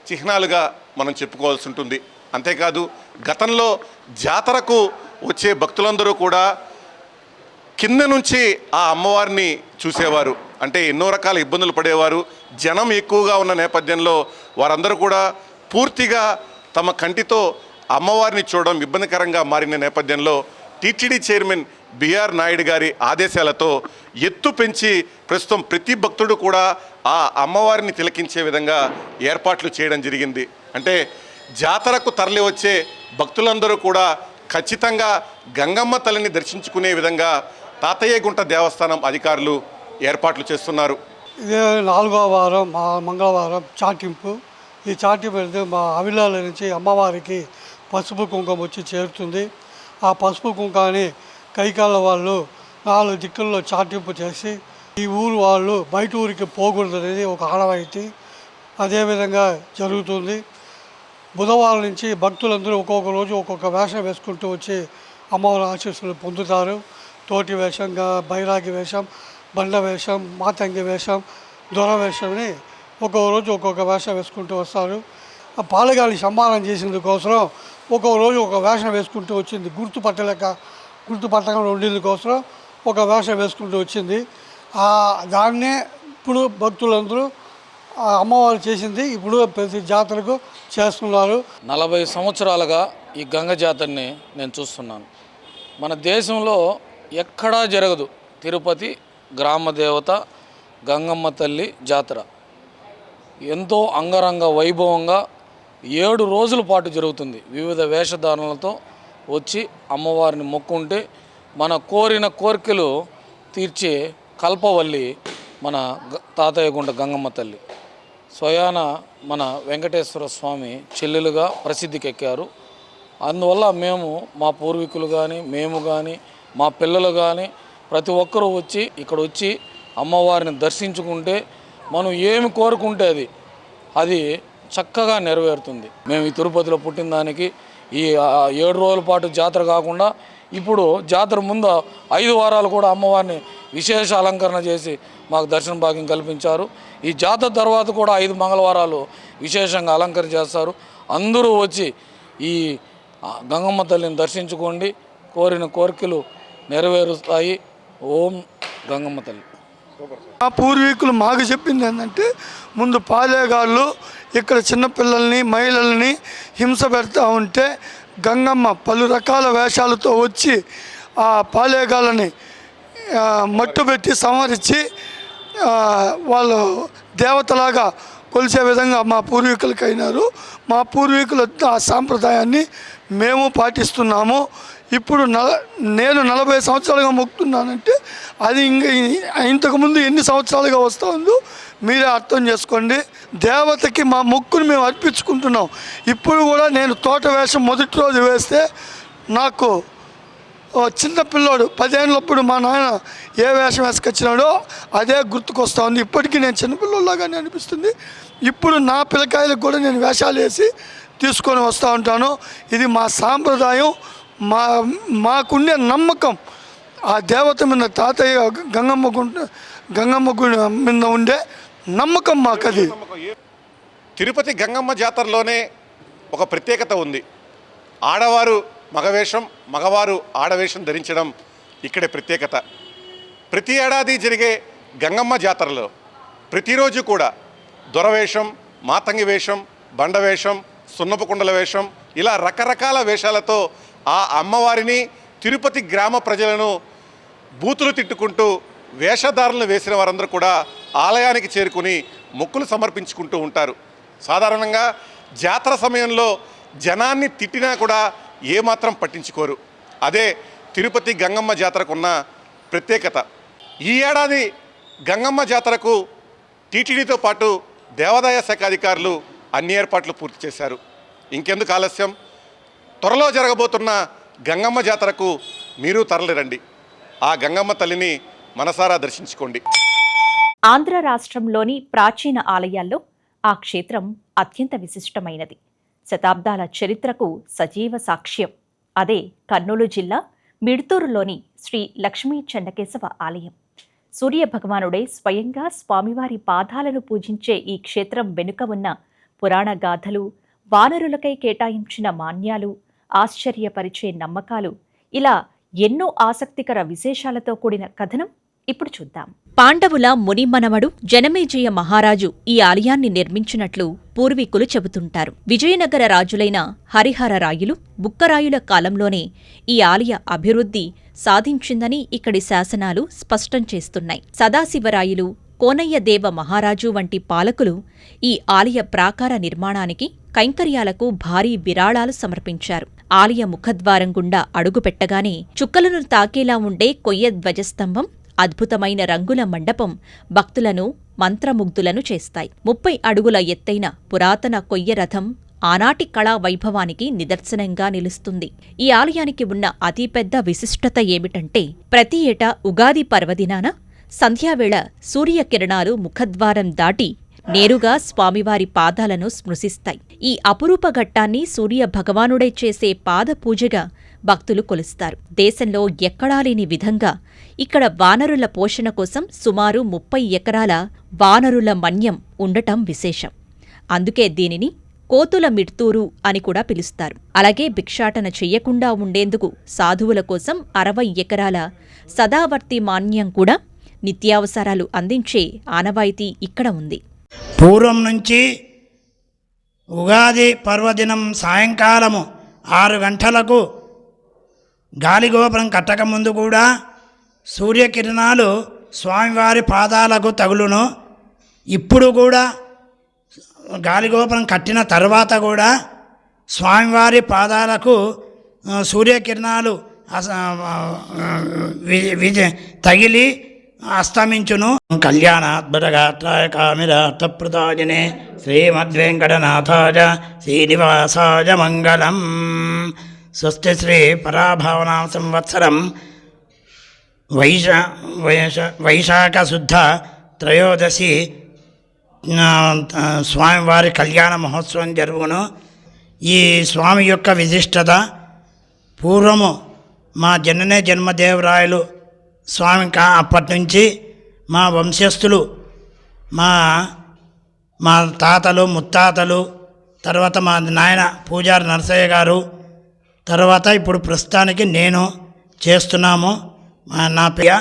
చిహ్నాలుగా మనం చెప్పుకోవాల్సి ఉంటుంది. అంతేకాదు గతంలో జాతరకు వచ్చే భక్తులందరూ కూడా కింద నుంచి ఆ అమ్మవారిని చూసేవారు. అంటే ఎన్నో రకాల ఇబ్బందులు పడేవారు. జనం ఎక్కువగా ఉన్న నేపథ్యంలో వారందరూ కూడా పూర్తిగా తమ కంటితో అమ్మవారిని చూడడం ఇబ్బందికరంగా మారిన నేపథ్యంలో టీటీడీ చైర్మన్ బిఆర్ నాయుడు గారి ఆదేశాలతో ఎత్తు పెంచి ప్రస్తుతం ప్రతి భక్తుడు కూడా ఆ అమ్మవారిని తిలకించే విధంగా ఏర్పాట్లు చేయడం జరిగింది. అంటే జాతరకు తరలి వచ్చే భక్తులందరూ కూడా ఖచ్చితంగా గంగమ్మ తల్లిని దర్శించుకునే విధంగా తాతయ్య గుంట దేవస్థానం అధికారులు ఏర్పాట్లు చేస్తున్నారు. ఇదే 4వ వారం మంగళవారం చాటింపు. ఈ చాటింపు అనేది మా అవిలాల నుంచి అమ్మవారికి పసుపు కుంకుమ వచ్చి చేరుతుంది. ఆ పసుపు కుంకాన్ని కైకాళ్ళ వాళ్ళు 4 దిక్కుల్లో చాటింపు చేసి ఈ ఊరు వాళ్ళు బయట ఊరికి పోకూడదు అనేది ఒక ఆనవాయితీ. అదేవిధంగా జరుగుతుంది. బుధవారం నుంచి భక్తులందరూ ఒక్కొక్క రోజు ఒక్కొక్క వేషం వేసుకుంటూ వచ్చి అమ్మవారి ఆశీస్సులు పొందుతారు. తోటి వేషం, బైరాగి వేషం, బండ వేషం, మాతంగి వేషం, దొర వేషంని ఒక్కొక్క రోజు ఒక్కొక్క వేషం వేసుకుంటూ వస్తారు. ఆ పాలగాలి సంహారం చేసేందుకోసం ఒక్కొక్క రోజు ఒక వేషం వేసుకుంటూ వచ్చింది. గుర్తుపట్టకుండా ఉండేందుకోసం ఒక వేషం వేసుకుంటూ వచ్చింది. దాన్నే ఇప్పుడు భక్తులందరూ అమ్మవారు చేసింది ఇప్పుడు ప్రతి జాతరకు చేస్తున్నారు. 40 సంవత్సరాలుగా ఈ గంగ జాతరని నేను చూస్తున్నాను. మన దేశంలో ఎక్కడా జరగదు తిరుపతి గ్రామ దేవత గంగమ్మ తల్లి జాతర. ఎంతో అంగరంగ వైభవంగా 7 రోజుల పాటు జరుగుతుంది. వివిధ వేషధారణలతో వచ్చి అమ్మవారిని మొక్కుంటే మన కోరిన కోరికలు తీర్చే కల్పవల్లి మన తాతయ్యగుంట గంగమ్మ తల్లి. స్వయాన మన వెంకటేశ్వర స్వామి చెల్లెలుగా ప్రసిద్ధికెక్కారు. అందువల్ల మేము మా పూర్వీకులు కానీ మేము కానీ మా పిల్లలు కానీ ప్రతి ఒక్కరూ వచ్చి ఇక్కడ వచ్చి అమ్మవారిని దర్శించుకుంటే మనం ఏమి కోరుకుంటే అది చక్కగా నెరవేరుతుంది. మేము ఈ తిరుపతిలో పుట్టిన దానికి ఈ 7 రోజుల పాటు జాతర కాకుండా ఇప్పుడు జాతర ముందు 5 వారాలు కూడా అమ్మవారిని విశేష అలంకరణ చేసి మాకు దర్శన భాగ్యం కల్పించారు. ఈ జాతర తర్వాత కూడా 5 మంగళవారాలు విశేషంగా అలంకరణ చేస్తారు. అందరూ వచ్చి ఈ గంగమ్మ తల్లిని దర్శించుకోండి, కోరిన కోరికలు నెరవేరుస్తాయి. ఓం గంగమ్మ తల్లి. మా పూర్వీకులు మాకు చెప్పింది ఏంటంటే, ముందు పాలేగాళ్ళు ఇక్కడ చిన్నపిల్లల్ని మహిళల్ని హింస పెడతా ఉంటే గంగమ్మ పలు రకాల వేషాలతో వచ్చి ఆ పాలేగాళ్ళని మట్టుబెట్టి సంహరించి వాళ్ళు దేవతలాగా కొలిసే విధంగా మా పూర్వీకులకి అయినారు. మా పూర్వీకులు ఆ సాంప్రదాయాన్ని మేము పాటిస్తున్నాము. ఇప్పుడు నేను 40 సంవత్సరాలుగా మొక్కుతున్నానంటే అది ఇంకా ఇంతకుముందు ఎన్ని సంవత్సరాలుగా వస్తూ ఉందో మీరే అర్థం చేసుకోండి. దేవతకి మా మొక్కుని మేము అర్పించుకుంటున్నాం. ఇప్పుడు కూడా నేను తోట వేషం మొదటి రోజు వేస్తే నాకు చిన్న పిల్లోడు 10 ఏళ్ళప్పుడు మా నాయన ఏ వేషం వేసుకొచ్చినాడో అదే గుర్తుకొస్తూ ఉంది. ఇప్పటికీ నేను చిన్నపిల్లలాగానే అనిపిస్తుంది. ఇప్పుడు నా పిల్లకాయలకు కూడా నేను వేషాలు వేసి తీసుకొని వస్తూ ఉంటాను. ఇది మా సాంప్రదాయం, మాకుండే నమ్మకం. ఆ దేవత మీద తాతయ్య గంగమ్మ గుడి మీద ఉండే నమ్మకం మాకది. తిరుపతి గంగమ్మ జాతరలోనే ఒక ప్రత్యేకత ఉంది. ఆడవారు మగవేషం, మగవారు ఆడవేషం ధరించడం ఇక్కడే ప్రత్యేకత. ప్రతి ఏడాది జరిగే గంగమ్మ జాతరలో ప్రతిరోజు కూడా దొరవేషం, మాతంగి వేషం, బండ వేషం, సున్నపు కుండల వేషం, ఇలా రకరకాల వేషాలతో ఆ అమ్మవారిని తిరుపతి గ్రామ ప్రజలను బూతులు తిట్టుకుంటూ వేషధారణలు వేసిన వారందరూ కూడా ఆలయానికి చేరుకుని మొక్కులు సమర్పించుకుంటూ ఉంటారు. సాధారణంగా జాతర సమయంలో జనాన్ని తిట్టినా కూడా ఏమాత్రం పట్టించుకోరు. అదే తిరుపతి గంగమ్మ జాతరకున్న ప్రత్యేకత. ఈ ఏడాది గంగమ్మ జాతరకు టీటీడీతో పాటు దేవాదాయ శాఖ అధికారులు అన్ని ఏర్పాట్లు పూర్తి చేశారు. ఇంకెందుకు ఆలస్యం, త్వరలో జరగబోతున్న గంగమ్మ జాతరకు మీరు తరలిరండి. ఆ గంగమ్మ తల్లిని మనసారా దర్శించుకోండి. ఆంధ్ర రాష్ట్రంలోని ప్రాచీన ఆలయాల్లో ఆ క్షేత్రం అత్యంత విశిష్టమైనది. శతాబ్దాల చరిత్రకు సజీవ సాక్ష్యం. అదే కర్నూలు జిల్లా మిడ్తూరులోని శ్రీ లక్ష్మీ చెన్నకేశవ ఆలయం. సూర్య భగవానుడే స్వయంగా స్వామివారి పాదాలను పూజించే ఈ క్షేత్రం వెనుక ఉన్న పురాణ గాథలు, వానరులకై కేటాయించిన మాన్యాలు, ఆశ్చర్యపరిచే నమ్మకాలు, ఇలా ఎన్నో ఆసక్తికర విశేషాలతో కూడిన కథనం ఇప్పుడు చూద్దాం. పాండవుల మునిమనవడు జనమేజయ మహారాజు ఈ ఆలయాన్ని నిర్మించినట్లు పూర్వీకులు చెబుతుంటారు. విజయనగర రాజులైన హరిహర రాయులు, బుక్కరాయుల కాలంలోనే ఈ ఆలయ అభివృద్ధి సాధించిందని ఇక్కడి శాసనాలు స్పష్టం చేస్తున్నాయి. సదాశివరాయులు, కోనయ్యదేవ మహారాజు వంటి పాలకులు ఈ ఆలయ ప్రాకార నిర్మాణానికి, కైంకర్యాలకు భారీ విరాళాలు సమర్పించారు. ఆలయ ముఖద్వారం గుండా అడుగుపెట్టగానే చుక్కలను తాకేలా ఉండే కొయ్య ధ్వజస్తంభం, అద్భుతమైన రంగుల మండపం భక్తులను మంత్రముగ్ధులను చేస్తాయి. 30 అడుగుల ఎత్తైన పురాతన కొయ్య రథం ఆనాటి కళా వైభవానికి నిదర్శనంగా నిలుస్తుంది. ఈ ఆలయానికి ఉన్న అతిపెద్ద విశిష్టత ఏమిటంటే, ప్రతి ఏటా ఉగాది పర్వదినాన సంధ్యావేళ సూర్యకిరణాలు ముఖద్వారం దాటి నేరుగా స్వామివారి పాదాలను స్పృశిస్తాయి. ఈ అపురూప ఘట్టాన్ని సూర్య భగవానుడే చేసే పాదపూజగా భక్తులు కొలుస్తారు. దేశంలో ఎక్కడా లేని విధంగా ఇక్కడ వానరుల పోషణ కోసం సుమారు 30 ఎకరాల వానరుల మన్యం ఉండటం విశేషం. అందుకే దీనిని కోతుల మిడ్తూరు అని కూడా పిలుస్తారు. అలాగే భిక్షాటన చెయ్యకుండా ఉండేందుకు సాధువుల కోసం 60 ఎకరాల సదావర్తి మాన్యం కూడా నిత్యావసరాలు అందించే ఆనవాయితీ ఇక్కడ ఉంది. పూర్వం నుంచి ఉగాది పర్వదినం సాయంకాలము 6 గంటలకు గాలిగోపురం కట్టకముందు కూడా సూర్యకిరణాలు స్వామివారి పాదాలకు తగులును. ఇప్పుడు కూడా గాలిగోపురం కట్టిన తర్వాత కూడా స్వామివారి పాదాలకు సూర్యకిరణాలు తగిలి అస్తమించును. కళ్యాణాద్భుతగాత్రాయ కామిరార్థప్రదాయనే శ్రీమద్వేంకటనాథాయ శ్రీనివాసాయ మంగళం. స్వస్తి శ్రీ పరాభావనా సంవత్సరం వైశాఖ శుద్ధ త్రయోదశి స్వామివారి కళ్యాణ మహోత్సవం జరుగును. ఈ స్వామి యొక్క విశిష్టత పూర్వము మా జననే జన్మదేవరాయలు స్వామి అప్పటి నుంచి మా వంశస్థులు మా తాతలు ముత్తాతలు, తర్వాత మా నాయన పూజారి నరసయ్య గారు, తర్వాత ఇప్పుడు ప్రస్తుతానికి నేను చేస్తున్నాము. నా ప్రియ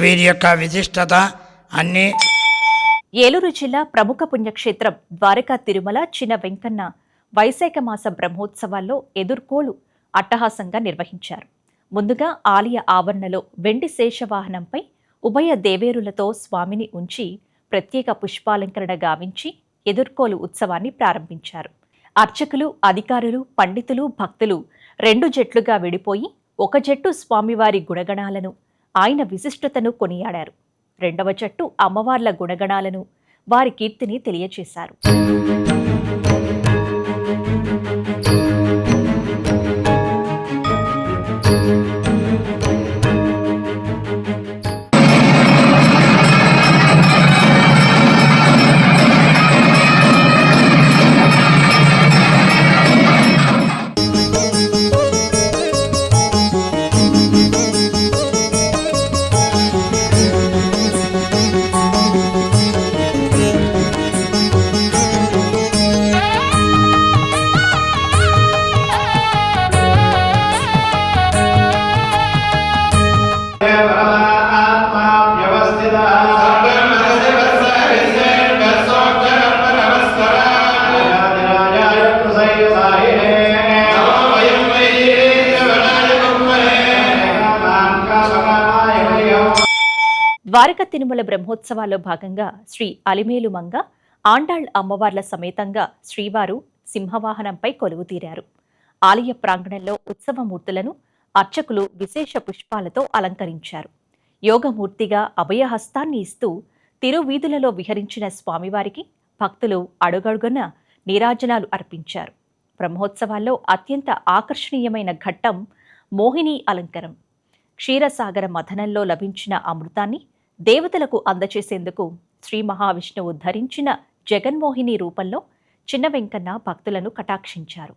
వీరి యొక్క విశిష్టత అన్నీ. ఏలూరు జిల్లా ప్రముఖ పుణ్యక్షేత్రం ద్వారకా తిరుమల చిన్న వెంకన్న వైశాఖ మాస బ్రహ్మోత్సవాల్లో ఎదుర్కోలు అట్టహాసంగా నిర్వహించారు. ముందుగా ఆలయ ఆవరణలో వెండి శేషవాహనంపై ఉభయ దేవేరులతో స్వామిని ఉంచి ప్రత్యేక పుష్పాలంకరణ గావించి ఎదుర్కోలు ఉత్సవాన్ని ప్రారంభించారు. అర్చకులు, అధికారులు, పండితులు, భక్తులు 2 జట్లుగా విడిపోయి ఒక జట్టు స్వామివారి గుణగణాలను, ఆయన విశిష్టతను కొనియాడారు. 2వ జట్టు అమ్మవార్ల గుణగణాలను, వారి కీర్తిని తెలియచేశారు. ద్వారకా తిరుమల బ్రహ్మోత్సవాల్లో భాగంగా శ్రీ అలిమేలు మంగ ఆండాళ్ అమ్మవార్ల సమేతంగా శ్రీవారు సింహవాహనంపై కొలువుతీరారు. ఆలయ ప్రాంగణంలో ఉత్సవమూర్తులను అర్చకులు విశేష పుష్పాలతో అలంకరించారు. యోగమూర్తిగా అభయహస్తాన్ని ఇస్తూ తిరువీధులలో విహరించిన స్వామివారికి భక్తులు అడుగడుగున నీరాజనాలు అర్పించారు. బ్రహ్మోత్సవాల్లో అత్యంత ఆకర్షణీయమైన ఘట్టం మోహిని అలంకరం. క్షీరసాగర మథనంలో లభించిన అమృతాన్ని దేవతలకు అందచేసేందుకు శ్రీ మహావిష్ణువు ధరించిన జగన్మోహిని రూపంలో చిన్న వెంకన్న భక్తులను కటాక్షించారు.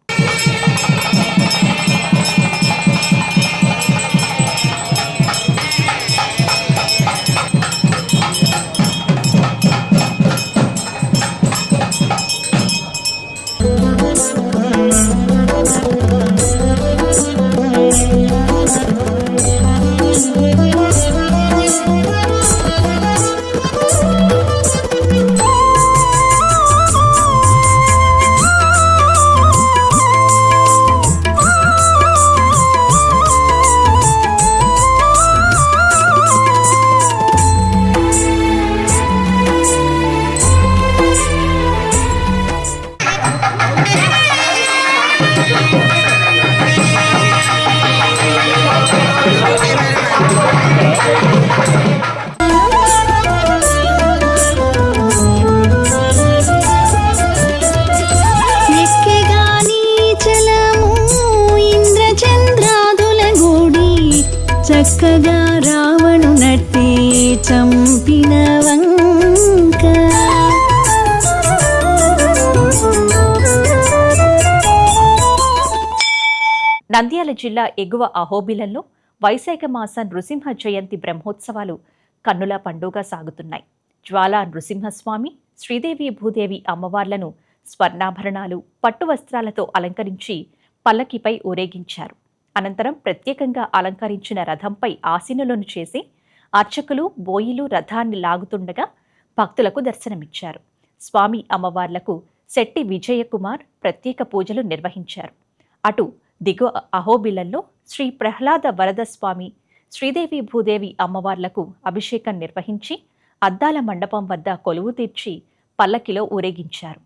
చక్కగా రావణునట్టి చంపిన వంక నంద్యాల జిల్లా ఎగువ అహోబిలంలో వైశాఖ మాస నృసింహ జయంతి బ్రహ్మోత్సవాలు కన్నుల పండుగ సాగుతున్నాయి. జ్వాలా నృసింహస్వామి, శ్రీదేవి భూదేవి అమ్మవార్లను స్వర్ణాభరణాలు, పట్టు వస్త్రాలతో అలంకరించి పల్లకిపై ఊరేగించారు. అనంతరం ప్రత్యేకంగా అలంకరించిన రథంపై ఆసీనులను చేసి అర్చకులు, బోయిలు రథాన్ని లాగుతుండగా భక్తులకు దర్శనమిచ్చారు. స్వామి అమ్మవార్లకు శెట్టి విజయకుమార్ ప్రత్యేక పూజలు నిర్వహించారు. అటు దిగువ అహోబిలంలో శ్రీ ప్రహ్లాద వరద స్వామి, శ్రీదేవి భూదేవి అమ్మవార్లకు అభిషేకం నిర్వహించి అద్దాల మండపం వద్ద కొలువు తీర్చి పల్లకిలో ఊరేగించారు.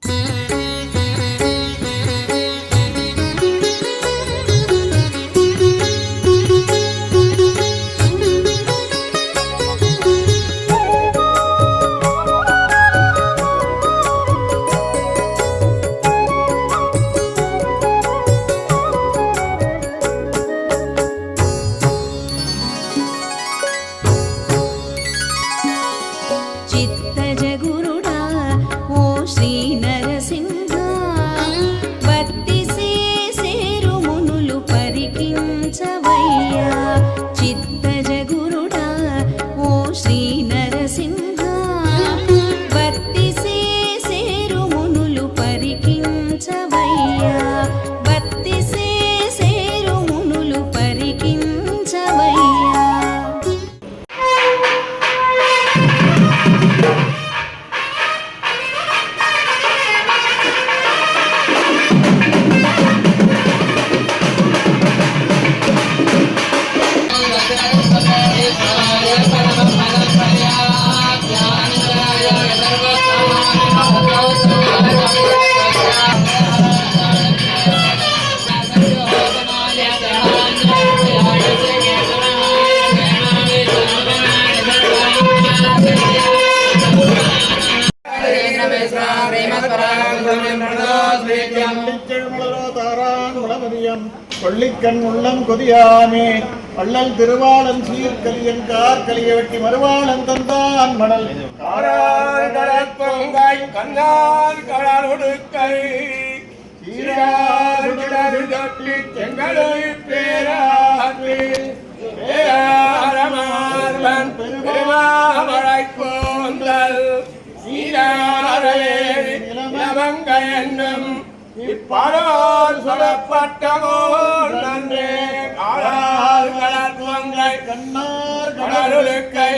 கொள்ளிக்கண் உள்ளம் கொதியாமே வள்ளல் திருவாளன் சீர்கலியன்கார் கலிய வெட்டி மறுவாளன் தந்தான் மணல் பொங்காய் கண்ணால் கடல் உடுக்கை செங்கலை பேராற்றி பேராரமார்வன் பெருமாமழை போந்தல் நிலமங்க என்னும் இப்பரோர் சொல்லப்பட்டவோர் நன்றே காலால் கடற்கை கண்ணார் கடலுக்கை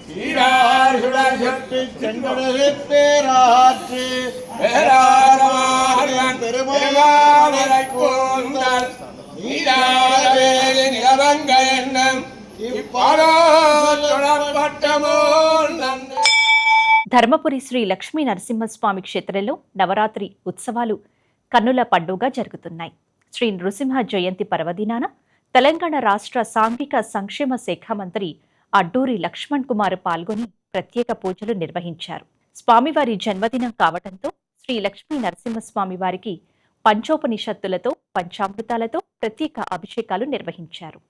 சீரார் சுடர் செட்டு செங்கடலை பேராற்று பேராரமார்வன் பெருமாமழை போந்தல் நீராவேலி நிலவங்க என்னும் இப்பரோர் சொல்லப்பட்டவோர் நன்றே. ధర్మపురి శ్రీ లక్ష్మీ నరసింహస్వామి క్షేత్రంలో నవరాత్రి ఉత్సవాలు కన్నుల పండుగ జరుగుతున్నాయి. శ్రీ నృసింహ జయంతి పర్వదినాన తెలంగాణ రాష్ట్ర సాంఘిక సంక్షేమ శాఖ మంత్రి అడ్డూరి లక్ష్మణ్ కుమార్ పాల్గొని ప్రత్యేక పూజలు నిర్వహించారు. స్వామివారి జన్మదినం కావటంతో శ్రీ లక్ష్మీ నరసింహస్వామి వారికి పంచోపనిషత్తులతో, పంచామృతాలతో ప్రత్యేక అభిషేకాలు నిర్వహించారు.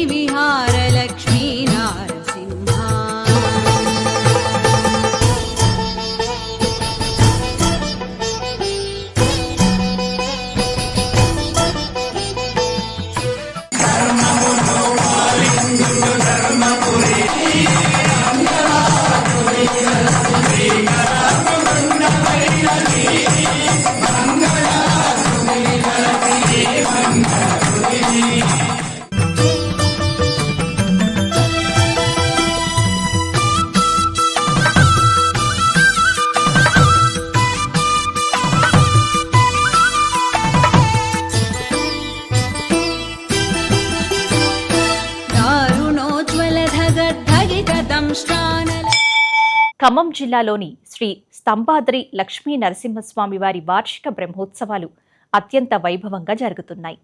విహార లక్ష్మీ నారసింహ ఖమ్మం జిల్లాలోని శ్రీ స్తంభాద్రి లక్ష్మీ నరసింహస్వామి వారి వార్షిక బ్రహ్మోత్సవాలు అత్యంత వైభవంగా జరుగుతున్నాయి.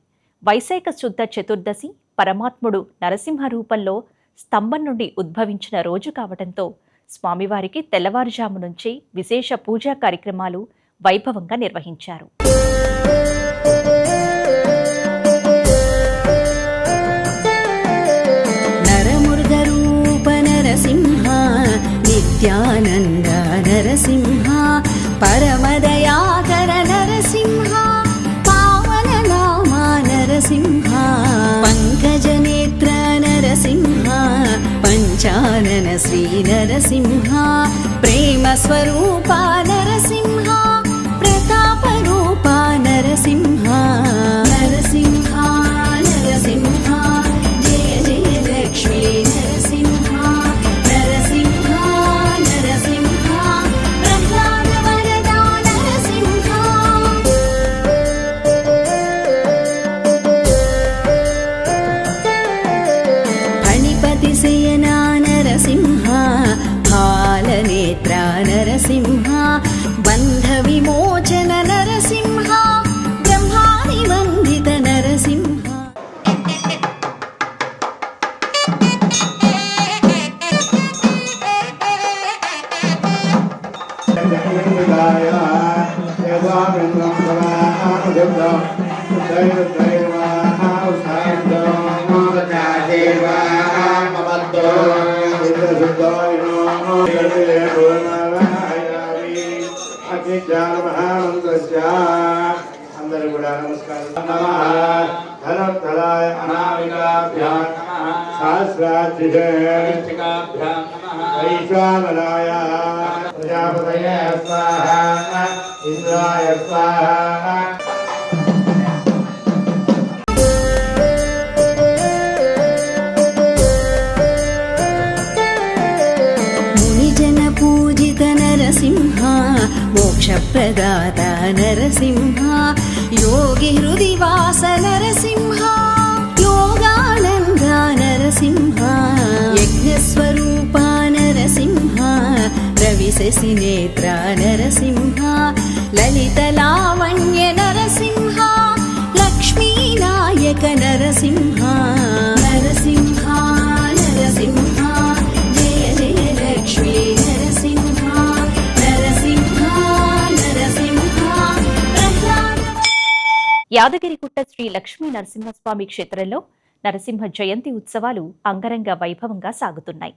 వైశాఖ శుద్ధ చతుర్దశి పరమాత్ముడు నరసింహ రూపంలో స్తంభం నుండి ఉద్భవించిన రోజు కావడంతో స్వామివారికి తెల్లవారుజాము నుంచే విశేష పూజా కార్యక్రమాలు వైభవంగా నిర్వహించారు. నరముర్గరూప నరసింహ నిత్యానంద నరసింహ పరమదయాకర నరసింహ పావన నామ నరసింహ పంకజనేత్ర నరసింహ పంచానన శ్రీ నరసింహ ప్రేమ స్వరూప నరసింహ ప్రతాప రూప నరసింహ నరసింహ నరసింహ జయ జయ లక్ష్మీ నరసింహ నరసింహ నరసింహ ప్రహ్లాద వరదా నరసింహ ఫణిపతి శయనా నరసింహ ఫాలనేత్ర నరసింహ బంధ విమోచన నరసింహ బ్రహ్మాని వందిత నరసింహ అందరూ కూడా నమస్కారం. ధనోత్తరాయ అనామికాభ్యాం సహస్రాభ్యాం వైశ్వానరాయ ప్రజాపతయే స్వాహ ఇంద్రాయ స్వాహ. మునిజన పూజిత నరసింహ మోక్షప్రదాత నరసింహ యోగి హృదివాస నరసింహ యోగానంద నరసింహ యజ్ఞస్వరూప నరసింహ రవిశశి నేత్ర నరసింహ లలిత లావణ్య నరసింహ లక్ష్మీనాయక నరసింహ నరసింహ నరసింహ జయ జయ లక్ష్మీ నరసింహ నరసింహ నరసింహ ప్రహ్లాద. యాదగిరిగుట్ట శ్రీ లక్ష్మీ నరసింహస్వామి క్షేత్రంలో నరసింహ జయంతి ఉత్సవాలు అంగరంగ వైభవంగా సాగుతున్నాయి.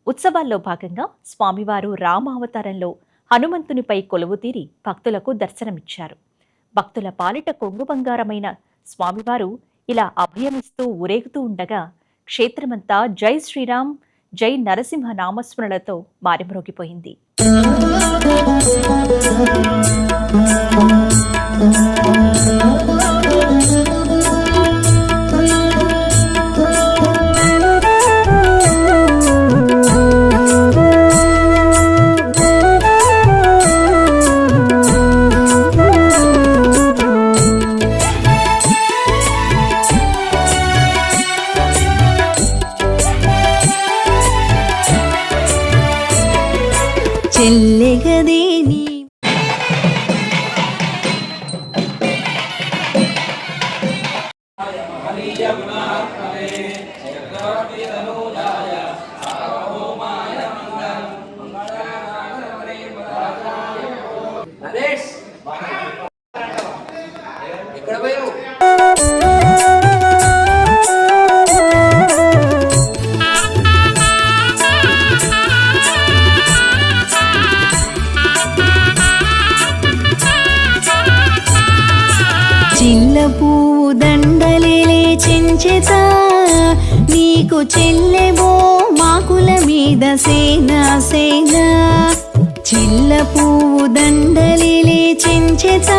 ఉత్సవాల్లో భాగంగా స్వామివారు రామావతారంలో హనుమంతునిపై కొలువుతీరి భక్తులకు దర్శనమిచ్చారు. భక్తుల పాలిట కొంగు బంగారమైన స్వామివారు ఇలా అభయమిస్తూ ఊరేగుతూ ఉండగా క్షేత్రమంతా జై శ్రీరామ్ జై నరసింహ నామస్మరణలతో మారిమ్రోగిపోయింది. చెల్లెగదే నీ చిల్ల పువ్వు దండలేలే చెంచెత నీకు చెల్లెవో మాకుల మీద సేనా సేనా చిల్ల పువ్వు దండలేలే చెంచెత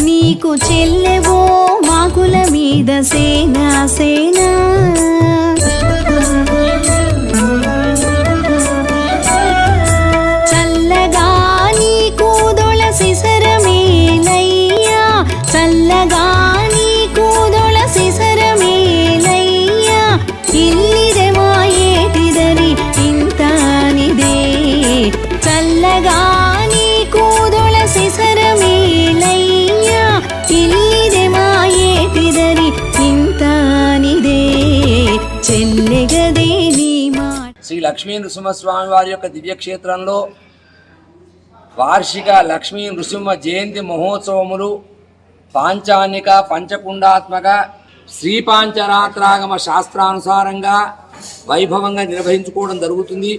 నీకు చెల్లెవో మాకుల మీద సేనా సేనా చల్లగా నీకు దొలసి సరమేలయ్యా చల్లగా నీకు దొలసి సరమేలయ్యా ఇల్లిదే మాయేటిదరి ఇంతానిదే చల్లగా నీకు తులసి సరమేలయ్యా ఇల్లిదే మాయేటిదరి ఇంతానిదే చెల్లెగదే నీ మాట. శ్రీ లక్ష్మీ నృసింహస్వామి వారి యొక్క దివ్యక్షేత్రంలో వార్షిక లక్ష్మీ నృసింహ జయంతి మహోత్సవములు పాంచానిక పంచకుండాత్మక శ్రీ పాంచరాత్రాగమ శాస్త్రానుసారంగా వైభవంగా నిర్వహించుకోవడం జరుగుతుంది.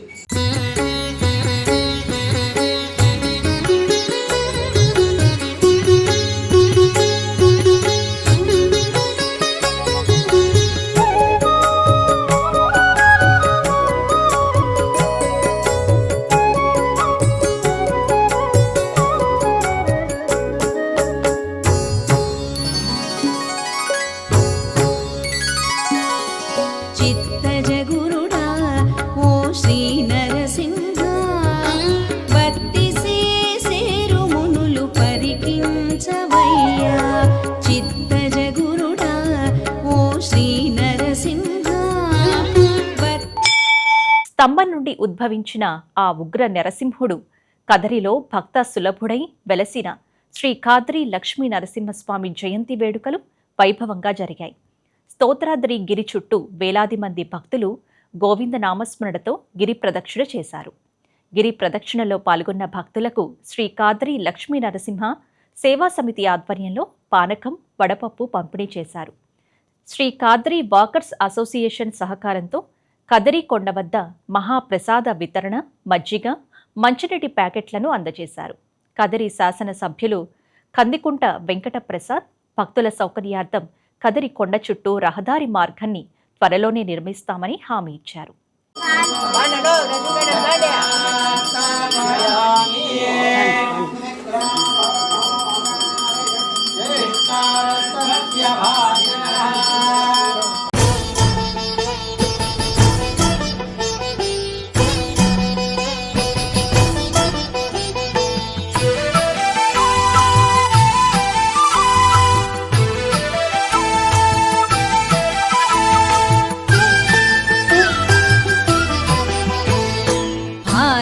చిత్తజగురుడా ఓ శ్రీ నరసింహ భక్తి సేరు మునులు పరికించవయ్యా. చిత్తజగురుడా ఓ శ్రీ నరసింహ స్తంభం నుండి ఉద్భవించిన ఆ ఉగ్ర నరసింహుడు కదరిలో భక్త సులభుడై వెలసిన శ్రీ ఖాద్రి లక్ష్మీ నరసింహస్వామి జయంతి వేడుకలు వైభవంగా జరిగాయి. స్తోత్రాద్రి గిరి చుట్టూ వేలాది మంది భక్తులు గోవింద నామస్మరణతో గిరి ప్రదక్షిణ చేశారు. గిరి ప్రదక్షిణలో పాల్గొన్న భక్తులకు శ్రీ ఖాద్రి లక్ష్మీ నరసింహ సేవా సమితి ఆధ్వర్యంలో పానకం, వడపప్పు పంపిణీ చేశారు. శ్రీ ఖాద్రి వాకర్స్ అసోసియేషన్ సహకారంతో కదరి కొండ వద్ద మహాప్రసాద వితరణ, మజ్జిగ, మంచినీటి ప్యాకెట్లను అందజేశారు. కదరి శాసన సభ్యులు కందికుంట వెంకట ప్రసాద్ భక్తుల సౌకర్యార్థం కదరి కొండ చుట్టూ రహదారి మార్గాన్ని త్వరలోనే నిర్మిస్తామని హామీ ఇచ్చారు.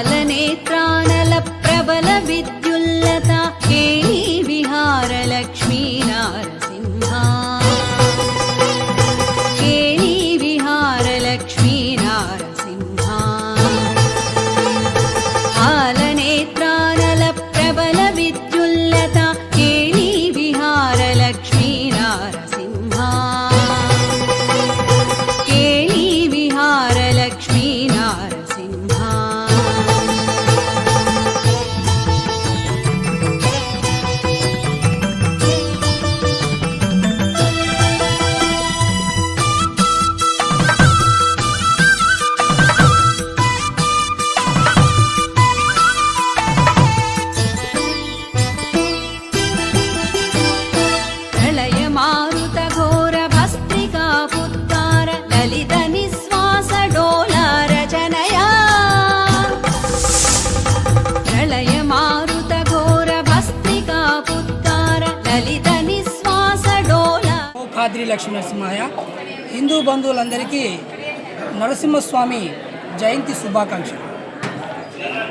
పాలనేత్రానల ప్రబల విద్యుల్లత కేళీ విహార లక్ష్మీ నారసింహ కేళీ విహార లక్ష్మీ నారసింహ పాలనేత్రానల ప్రబల విద్యుల్లత కేళీ విహార లక్ష్మీ నారసింహ కేళీ విహార లక్ష్మీ నారసింహ. ప్రళయ మారుత ఘోర భస్త్రికా పుత్తార లలిత నిశ్వాస డోలార జనయా. ప్రళయ మారుత ఘోర భస్త్రికా పుత్తార లలిత నిశ్వాస డోలా. ఖాద్రి లక్ష్మీ నరసింహయ్య హిందూ బంధువులందరికీ నరసింహస్వామి జయంతి శుభాకాంక్షలు.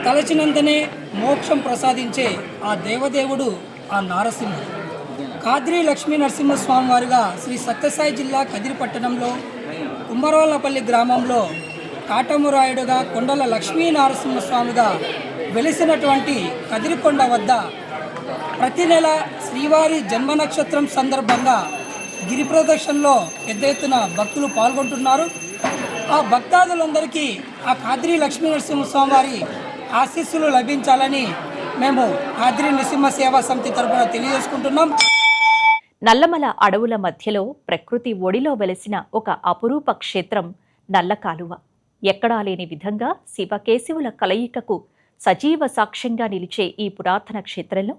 తలచినంతనే మోక్షం ప్రసాదించే ఆ దేవదేవుడు ఆ నారసింహుడు. ఖాద్రి లక్ష్మీ నరసింహస్వామి వారిగా శ్రీ సత్యసాయి జిల్లా కదిరి పట్టణంలో కుమ్మరోళ్లపల్లి గ్రామంలో కాటమురాయుడుగా కొండల లక్ష్మీ నరసింహస్వామిగా వెలిసినటువంటి కదిరికొండ వద్ద ప్రతి నెల శ్రీవారి జన్మ నక్షత్రం సందర్భంగా గిరి ప్రదక్షిణలో పెద్ద ఎత్తున భక్తులు పాల్గొంటున్నారు. ఆ భక్తాదులందరికీ ఆ ఖాద్రి లక్ష్మీ నరసింహస్వామి వారి ఆశీస్సులు లభించాలని మేము ఖాద్రి నరసింహ సేవా సమితి తరపున తెలియజేసుకుంటున్నాం. నల్లమల అడవుల మధ్యలో ప్రకృతి ఒడిలో వెలిసిన ఒక అపురూప క్షేత్రం నల్ల కాలువ. ఎక్కడా లేని విధంగా శివకేశవుల కలయికకు సజీవ సాక్ష్యంగా నిలిచే ఈ పురాతన క్షేత్రంలో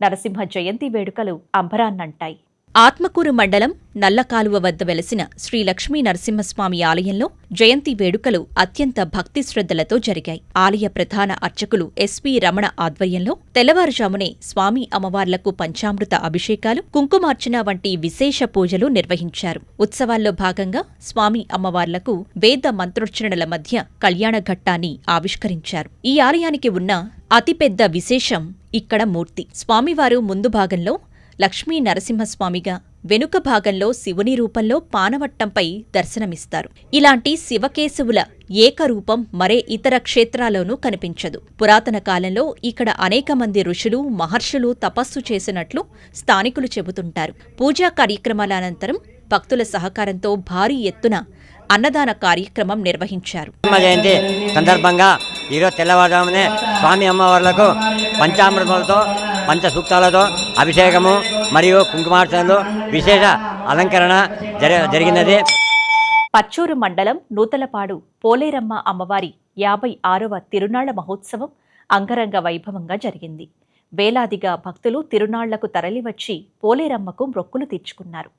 నరసింహ జయంతి వేడుకలు అంబరాన్నంటాయి. ఆత్మకూరు మండలం నల్లకాలువ వద్ద వెలసిన శ్రీ లక్ష్మీ నరసింహస్వామి ఆలయంలో జయంతి వేడుకలు అత్యంత భక్తి శ్రద్ధలతో జరిగాయి. ఆలయ ప్రధాన అర్చకులు ఎస్పీ రమణ ఆధ్వర్యంలో తెల్లవారుజామునే స్వామి అమ్మవార్లకు పంచామృత అభిషేకాలు, కుంకుమార్చన వంటి విశేష పూజలు నిర్వహించారు. ఉత్సవాల్లో భాగంగా స్వామి అమ్మవార్లకు వేద మంత్రోచ్చరణల మధ్య కళ్యాణ ఘట్టాన్ని ఆవిష్కరించారు. ఈ ఆలయానికి ఉన్న అతిపెద్ద విశేషం ఇక్కడ మూర్తి. స్వామివారు ముందు భాగంలో లక్ష్మీ నరసింహస్వామిగా, వెనుక భాగంలో శివుని రూపంలో పానవట్టంపై దర్శనమిస్తారు. ఇలాంటి శివకేశవుల ఏకరూపం మరే ఇతర క్షేత్రాల్లోనూ కనిపించదు. పురాతన కాలంలో ఇక్కడ అనేక మంది ఋషులు, మహర్షులు తపస్సు చేసినట్లు స్థానికులు చెబుతుంటారు. పూజా కార్యక్రమాల అనంతరం భక్తుల సహకారంతో భారీ ఎత్తున అన్నదాన కార్యక్రమం నిర్వహించారు. జయంతి సందర్భంగా ఈరోజు తెల్లవారుజామునే స్వామి అమ్మవార్లకు పంచామృతాలతో, పంచసూక్తాలతో అభిషేకము మరియు కుంకుమార్చనలు, విశేష అలంకరణ జరిగినది. పచ్చూరు మండలం నూతలపాడు పోలేరమ్మ అమ్మవారి 56వ తిరునాళ్ల మహోత్సవం అంగరంగ వైభవంగా జరిగింది. వేలాదిగా భక్తులు తిరునాళ్లకు తరలివచ్చి పోలేరమ్మకు మొక్కులు తీర్చుకున్నారు.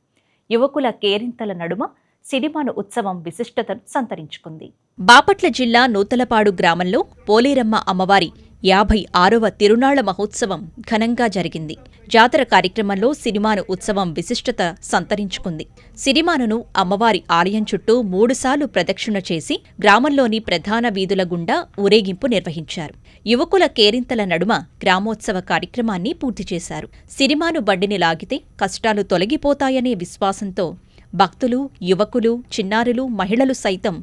యువకుల కేరింతల నడుమ సిరిమాను ఉత్సవం విశిష్టతను సంతరించుకుంది. బాపట్ల జిల్లా నూతలపాడు గ్రామంలో పోలేరమ్మ అమ్మవారి 56వ తిరునాళ్ల మహోత్సవం ఘనంగా జరిగింది. జాతర కార్యక్రమంలో సిరిమాను ఉత్సవం విశిష్టత సంతరించుకుంది. సిరిమానును అమ్మవారి ఆలయం చుట్టూ 3 సార్లు ప్రదక్షిణ చేసి గ్రామంలోని ప్రధాన వీధుల గుండా ఊరేగింపు నిర్వహించారు. యువకుల కేరింతల నడుమ గ్రామోత్సవ కార్యక్రమాన్ని పూర్తి చేశారు. సిరిమాను బండిని లాగితే కష్టాలు తొలగిపోతాయనే విశ్వాసంతో భక్తులు, యువకులు, చిన్నారులు, మహిళలు సైతం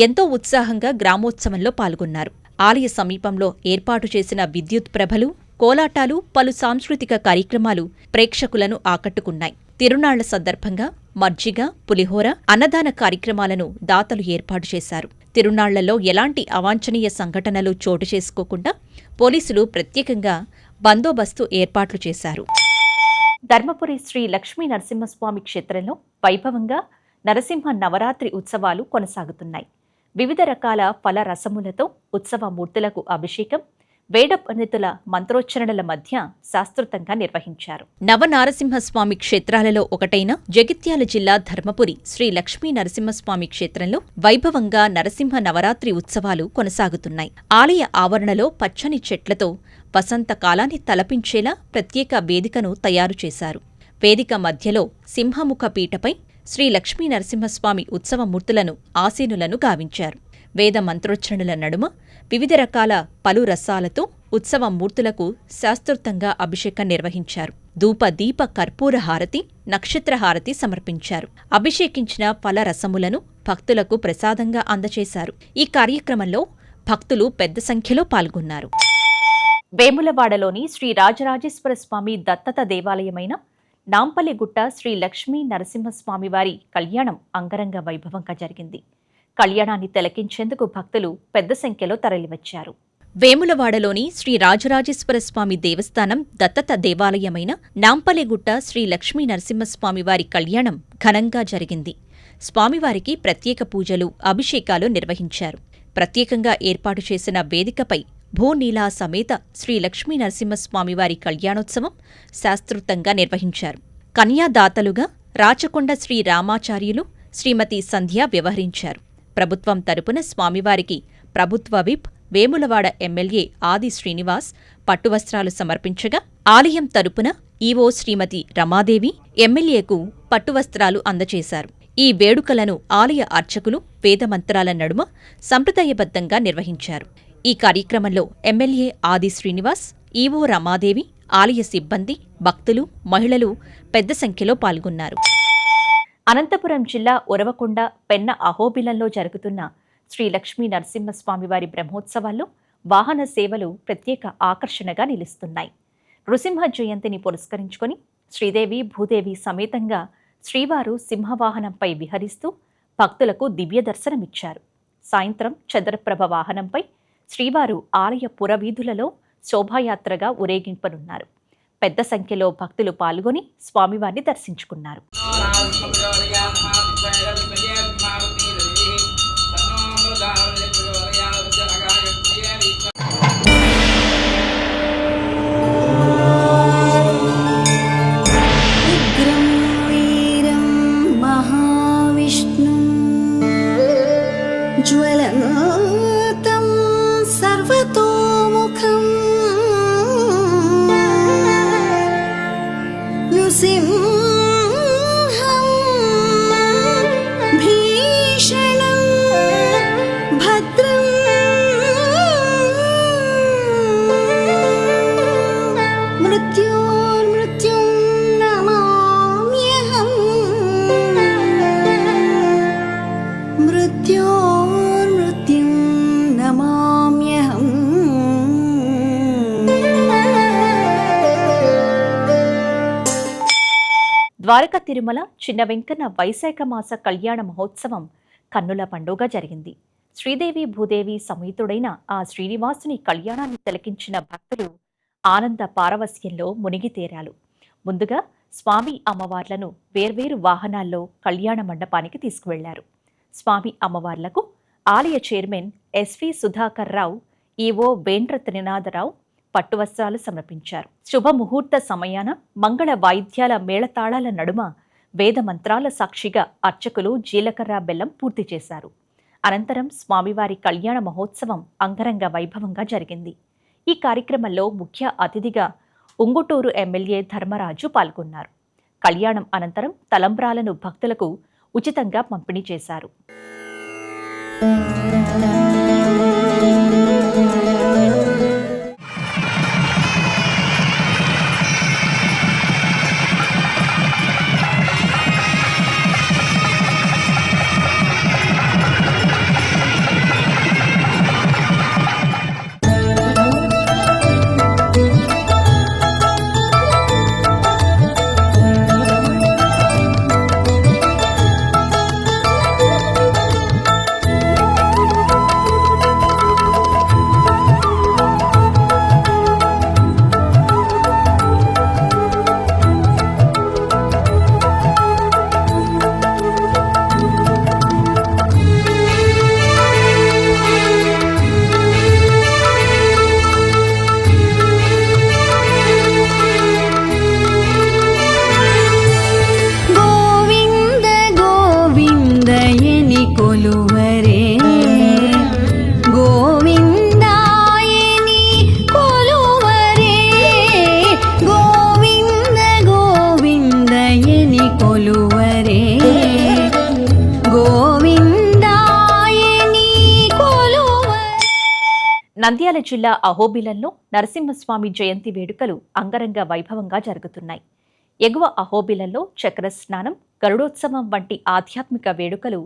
ఎంతో ఉత్సాహంగా గ్రామోత్సవంలో పాల్గొన్నారు. ఆలయ సమీపంలో ఏర్పాటు చేసిన విద్యుత్ ప్రభలు, కోలాటాలు, పలు సాంస్కృతిక కార్యక్రమాలు ప్రేక్షకులను ఆకట్టుకున్నాయి. తిరునాళ్ల సందర్భంగా మజ్జిగ, పులిహోర, అన్నదాన కార్యక్రమాలను దాతలు ఏర్పాటు చేశారు. తిరునాళ్లలో ఎలాంటి అవాంఛనీయ సంఘటనలు చోటు చేసుకోకుండా పోలీసులు ప్రత్యేకంగా బందోబస్తు ఏర్పాట్లు చేశారు. ధర్మపురి శ్రీ లక్ష్మీ నరసింహస్వామి క్షేత్రంలో వైభవంగా నరసింహ నవరాత్రి ఉత్సవాలు కొనసాగుతున్నాయి. వివిధ రకాల ఫల రసములతో ఉత్సవ మూర్తులకు అభిషేకం, వేద పండితుల మంత్రోచ్చరణల మధ్య శాస్త్రోక్తంగా నిర్వహించారు. నవనారసింహస్వామి క్షేత్రాలలో ఒకటైన జగిత్యాల జిల్లా ధర్మపురి శ్రీ లక్ష్మీ నరసింహస్వామి క్షేత్రంలో వైభవంగా నరసింహ నవరాత్రి ఉత్సవాలు కొనసాగుతున్నాయి. ఆలయ ఆవరణలో పచ్చని చెట్లతో వసంతకాలాన్ని తలపించేలా ప్రత్యేక వేదికను తయారు చేశారు. వేదిక మధ్యలో సింహముఖ పీఠపై శ్రీ లక్ష్మీ నరసింహస్వామి ఉత్సవ మూర్తులను ఆసీనులను గావించారు. వేద మంత్రోచ్చరణల నడుమ వివిధ రకాల పలు రసాలతో ఉత్సవ మూర్తులకు శాస్త్రోక్తంగా అభిషేకం నిర్వహించారు. ధూప దీప కర్పూర హారతి, నక్షత్ర హారతి సమర్పించారు. అభిషేకించిన ఫల రసములను భక్తులకు ప్రసాదంగా అందజేశారు. ఈ కార్యక్రమంలో భక్తులు పెద్ద సంఖ్యలో పాల్గొన్నారు. వేములవాడలోని శ్రీ రాజరాజేశ్వర స్వామి దత్తత దేవాలయమైన నాంపల్లిగుట్ట శ్రీ లక్ష్మీ నరసింహస్వామివారి కళ్యాణం అంగరంగ వైభవంగా జరిగింది. కళ్యాణాన్ని తిలకించేందుకు భక్తులు పెద్ద సంఖ్యలో తరలివచ్చారు. వేములవాడలోని శ్రీ రాజరాజేశ్వర స్వామి దేవస్థానం దత్తత దేవాలయమైన నాంపల్లిగుట్ట శ్రీ లక్ష్మీ నరసింహస్వామివారి కళ్యాణం ఘనంగా జరిగింది. స్వామివారికి ప్రత్యేక పూజలు, అభిషేకాలు నిర్వహించారు. ప్రత్యేకంగా ఏర్పాటు చేసిన వేదికపై భూనీలా సమేత శ్రీ లక్ష్మీ నరసింహస్వామివారి కళ్యాణోత్సవం శాస్త్రోక్తంగా నిర్వహించారు. కన్యాదాతలుగా రాచకొండ శ్రీ రామాచార్యులు, శ్రీమతి సంధ్య వ్యవహరించారు. ప్రభుత్వం తరపున స్వామివారికి ప్రభుత్వ విప్, వేములవాడ ఎమ్మెల్యే ఆది శ్రీనివాస్ పట్టువస్త్రాలు సమర్పించగా, ఆలయం తరపున ఈవో శ్రీమతి రమాదేవి ఎమ్మెల్యేకు పట్టువస్త్రాలు అందజేశారు. ఈ వేడుకలను ఆలయ అర్చకులు వేదమంత్రాల నడుమ సంప్రదాయబద్ధంగా నిర్వహించారు. ఈ కార్యక్రమంలో ఎమ్మెల్యే ఆది శ్రీనివాస్, ఈవో రమాదేవి, ఆలయ సిబ్బంది, భక్తులు, మహిళలు పెద్ద సంఖ్యలో పాల్గొన్నారు. అనంతపురం జిల్లా ఉరవకొండ పెన్న అహోబిలంలో జరుగుతున్న శ్రీ లక్ష్మీ నరసింహస్వామివారి బ్రహ్మోత్సవాల్లో వాహన సేవలు ప్రత్యేక ఆకర్షణగా నిలుస్తున్నాయి. నృసింహ జయంతిని పురస్కరించుకొని శ్రీదేవి, భూదేవి సమేతంగా శ్రీవారు సింహవాహనంపై విహరిస్తూ భక్తులకు దివ్య దర్శనమిచ్చారు. సాయంత్రం చంద్రప్రభ వాహనంపై శ్రీవారు ఆలయ పురవీధులలో శోభాయాత్రగా ఊరేగింపనున్నారు. పెద్ద సంఖ్యలో భక్తులు పాల్గొని స్వామివారిని దర్శించుకున్నారు. ఉగ్రం ద్వారక తిరుమల చిన్న వెంకన్న వైశాఖ మాస కళ్యాణ మహోత్సవం కన్నుల పండుగ జరిగింది. శ్రీదేవి భూదేవి సమేతుడైన ఆ శ్రీనివాసుని కళ్యాణాన్ని తిలకించిన భక్తులు ఆనంద పారవస్యంలో మునిగి తేరాలు. ముందుగా స్వామి అమ్మవార్లను వేర్వేరు వాహనాల్లో కళ్యాణ మండపానికి తీసుకువెళ్లారు. స్వామి అమ్మవార్లకు ఆలయ చైర్మన్ ఎస్వి సుధాకర్ రావు, ఈవో వేండ్ర త్రినాథరావు పట్టువస్త్రాలు సమర్పించారు. శుభముహూర్త సమయాన మంగళ వాయిద్యాల మేళతాళాల నడుమ వేద మంత్రాల సాక్షిగా అర్చకులు జీలకర్ర బెల్లం పూర్తి చేశారు. అనంతరం స్వామివారి కళ్యాణ మహోత్సవం అంగరంగ వైభవంగా జరిగింది. ఈ కార్యక్రమంలో ముఖ్య అతిథిగా ఉంగుటూరు ఎమ్మెల్యే ధర్మరాజు పాల్గొన్నారు. కళ్యాణం అనంతరం తలంబ్రాలను భక్తులకు ఉచితంగా పంపిణీ చేశారు. నంద్యాల జిల్లా అహోబిలంలో నరసింహస్వామి జయంతి వేడుకలు అంగరంగ వైభవంగా జరుగుతున్నాయి. ఎగువ అహోబిలంలో చక్ర స్నానం, గరుడోత్సవం వంటి ఆధ్యాత్మిక వేడుకలు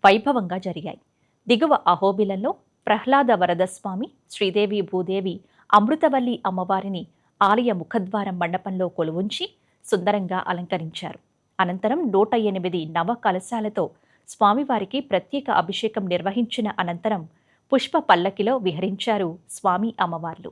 వైభవంగా జరిగాయి. దిగువ అహోబిలంలో ప్రహ్లాద వరదస్వామి, శ్రీదేవి భూదేవి, అమృతవల్లి అమ్మవారిని ఆలయ ముఖద్వారం మండపంలో కొలువుంచి సుందరంగా అలంకరించారు. అనంతరం 108 నవ కలశాలతో స్వామివారికి ప్రత్యేక అభిషేకం నిర్వహించిన అనంతరం పుష్ప పల్లకిలో విహరించారు స్వామి అమ్మవార్లు.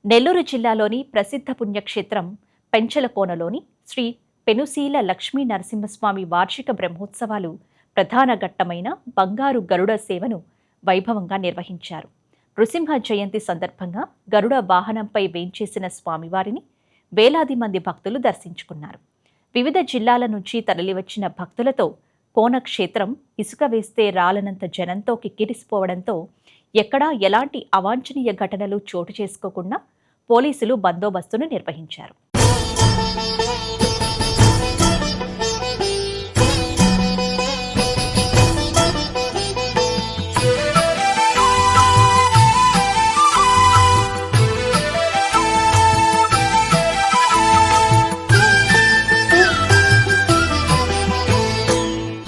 నెల్లూరు జిల్లాలోని ప్రసిద్ధ పుణ్యక్షేత్రం పెంచలకోనలోని శ్రీ పెనుశీల లక్ష్మీ నరసింహస్వామి వార్షిక బ్రహ్మోత్సవాలు ప్రధాన ఘట్టమైన బంగారు గరుడ సేవను వైభవంగా నిర్వహించారు. నృసింహ జయంతి సందర్భంగా గరుడ వాహనంపై వేంచేసిన స్వామివారిని వేలాది మంది భక్తులు దర్శించుకున్నారు. వివిధ జిల్లాల నుంచి తరలివచ్చిన భక్తులతో కోన క్షేత్రం ఇసుక వేస్తే రాలనంత జనంతో కిక్కిరిసిపోవడంతో ఎక్కడా ఎలాంటి అవాంఛనీయ ఘటనలు చోటు చేసుకోకుండా పోలీసులు బందోబస్తును నిర్వహించారు.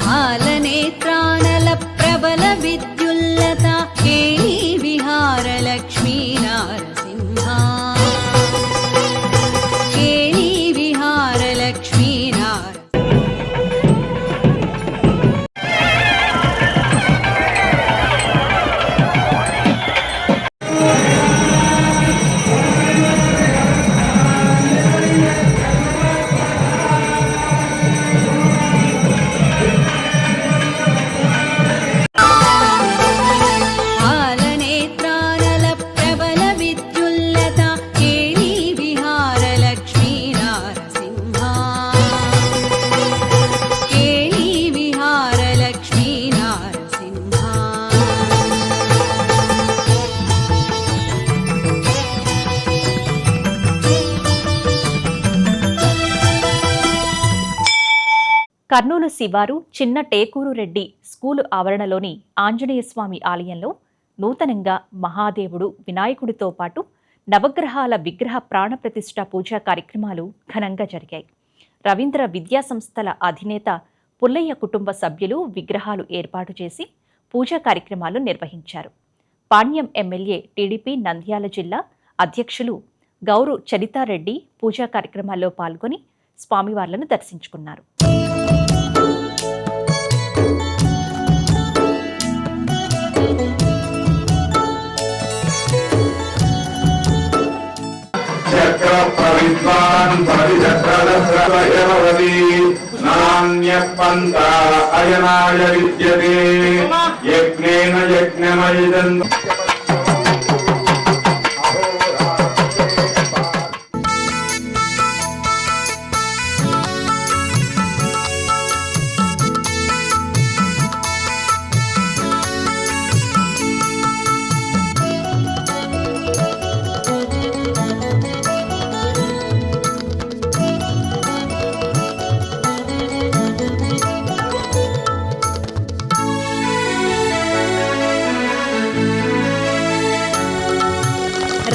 బాలనేత్రానల ప్రబల విద్యుల్లత కేళీ విహార లక్ష్మీ నారసింహ కేళీ విహార లక్ష్మీ నార బాలనేత్రానల ప్రబల విద్యుల్లత కేళీ విహార లక్ష్మీ నారసింహ కేళీ విహార లక్ష్మీ నారసింహ కర్నూలు శివారు చిన్న టేకూరు రెడ్డి స్కూలు ఆవరణలోని ఆంజనేయస్వామి ఆలయంలో నూతనంగా మహాదేవుడు వినాయకుడితో పాటు నవగ్రహాల విగ్రహ ప్రాణప్రతిష్ఠ పూజా కార్యక్రమాలు ఘనంగా జరిగాయి. రవీంద్ర విద్యా సంస్థల అధినేత పుల్లయ్య కుటుంబ సభ్యులు విగ్రహాలు ఏర్పాటు చేసి పూజా కార్యక్రమాలు నిర్వహించారు. పాణ్యం ఎమ్మెల్యే టీడీపీ నంద్యాల జిల్లా అధ్యక్షులు గౌరు చరితారెడ్డి పూజా కార్యక్రమాల్లో పాల్గొని స్వామివార్లను దర్శించుకున్నారు. నాణ్యపంత అయనాయ విద్యతే యజ్ఞేన యజ్ఞమయిదం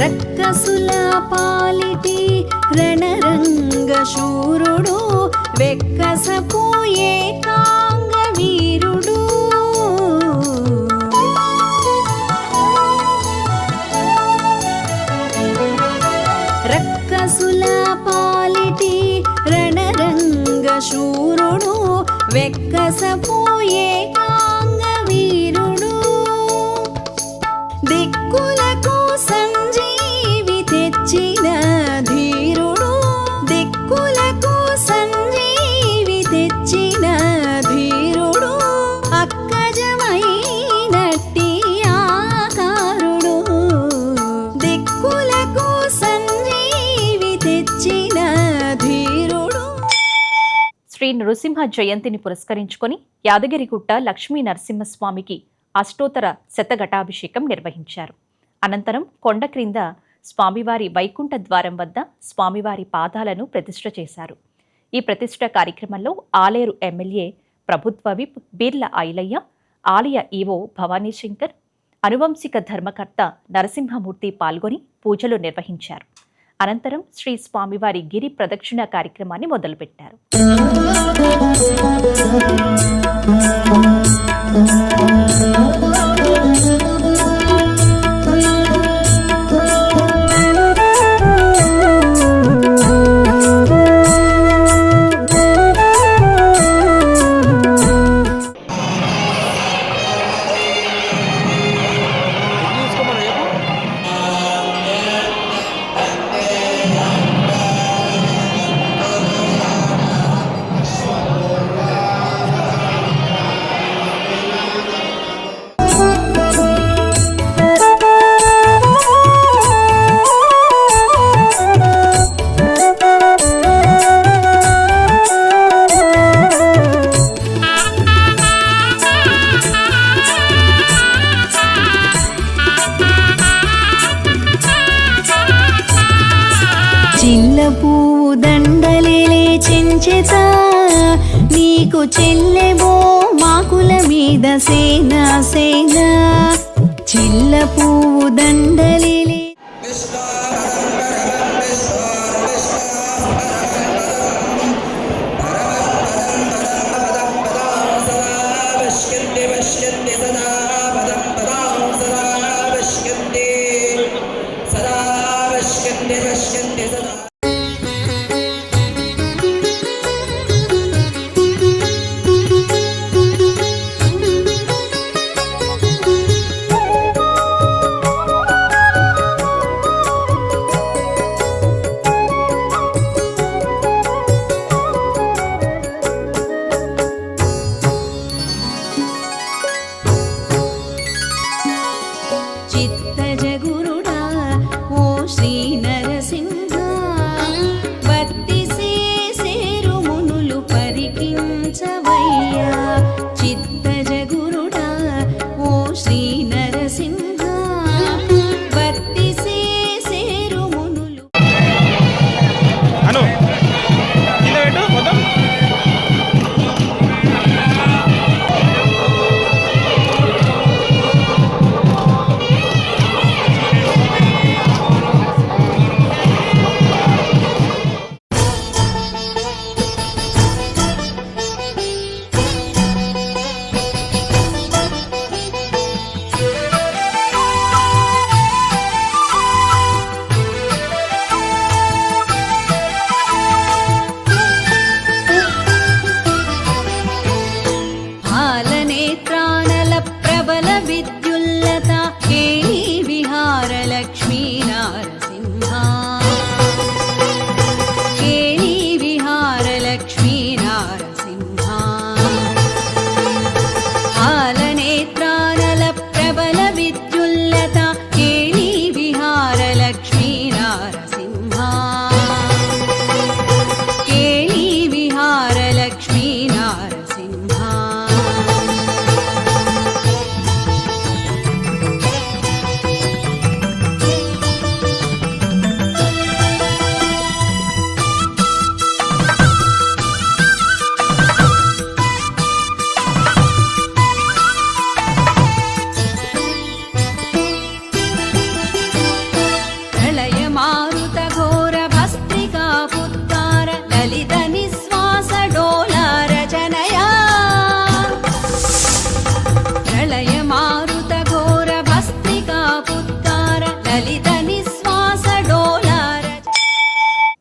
రక్కసుల పాలిటి రణరంగ శూరుడు వెక్కసపోయే కాంగ వీరుడు రక్కసుల పాలిటి రణరంగ శూరుడు వెక్కసపోయే కాంగ వీరుడు దిక్కులకు సంజీవి తెచ్చిన ధీరుడు దిక్కులకు సంజీవి తెచ్చిన ధీరుడు అక్కజమైనట్టి ఆకారుడు దిక్కులకు సంజీవి తెచ్చిన ధీరుడు. శ్రీ నృసింహ జయంతిని పురస్కరించుకొని యాదగిరిగుట్ట లక్ష్మీ నరసింహస్వామికి అష్టోత్తర శతఘటాభిషేకం నిర్వహించారు. అనంతరం కొండ క్రింద స్వామివారి వైకుంఠ ద్వారం వద్ద స్వామివారి పాదాలను ప్రతిష్ఠ చేశారు. ఈ ప్రతిష్ఠ కార్యక్రమంలో ఆలేరు ఎమ్మెల్యే ప్రభుత్వ విప్ బీర్ల ఐలయ్య, ఆలయ ఈవో భవానీశంకర్, అనువంశిక ధర్మకర్త నరసింహమూర్తి పాల్గొని పూజలు నిర్వహించారు. అనంతరం శ్రీ స్వామివారి గిరి ప్రదక్షిణ కార్యక్రమాన్ని మొదలుపెట్టారు. నీకు చెల్లెవో మాకుల మీద సేన సేన చిల్ల పువ్వు దండలిలే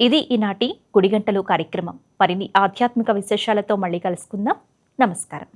ఇది ఈనాటి గుడిగంటలు కార్యక్రమం. మరిన్ని ఆధ్యాత్మిక విశేషాలతో మళ్ళీ కలుసుకుందాం. నమస్కారం.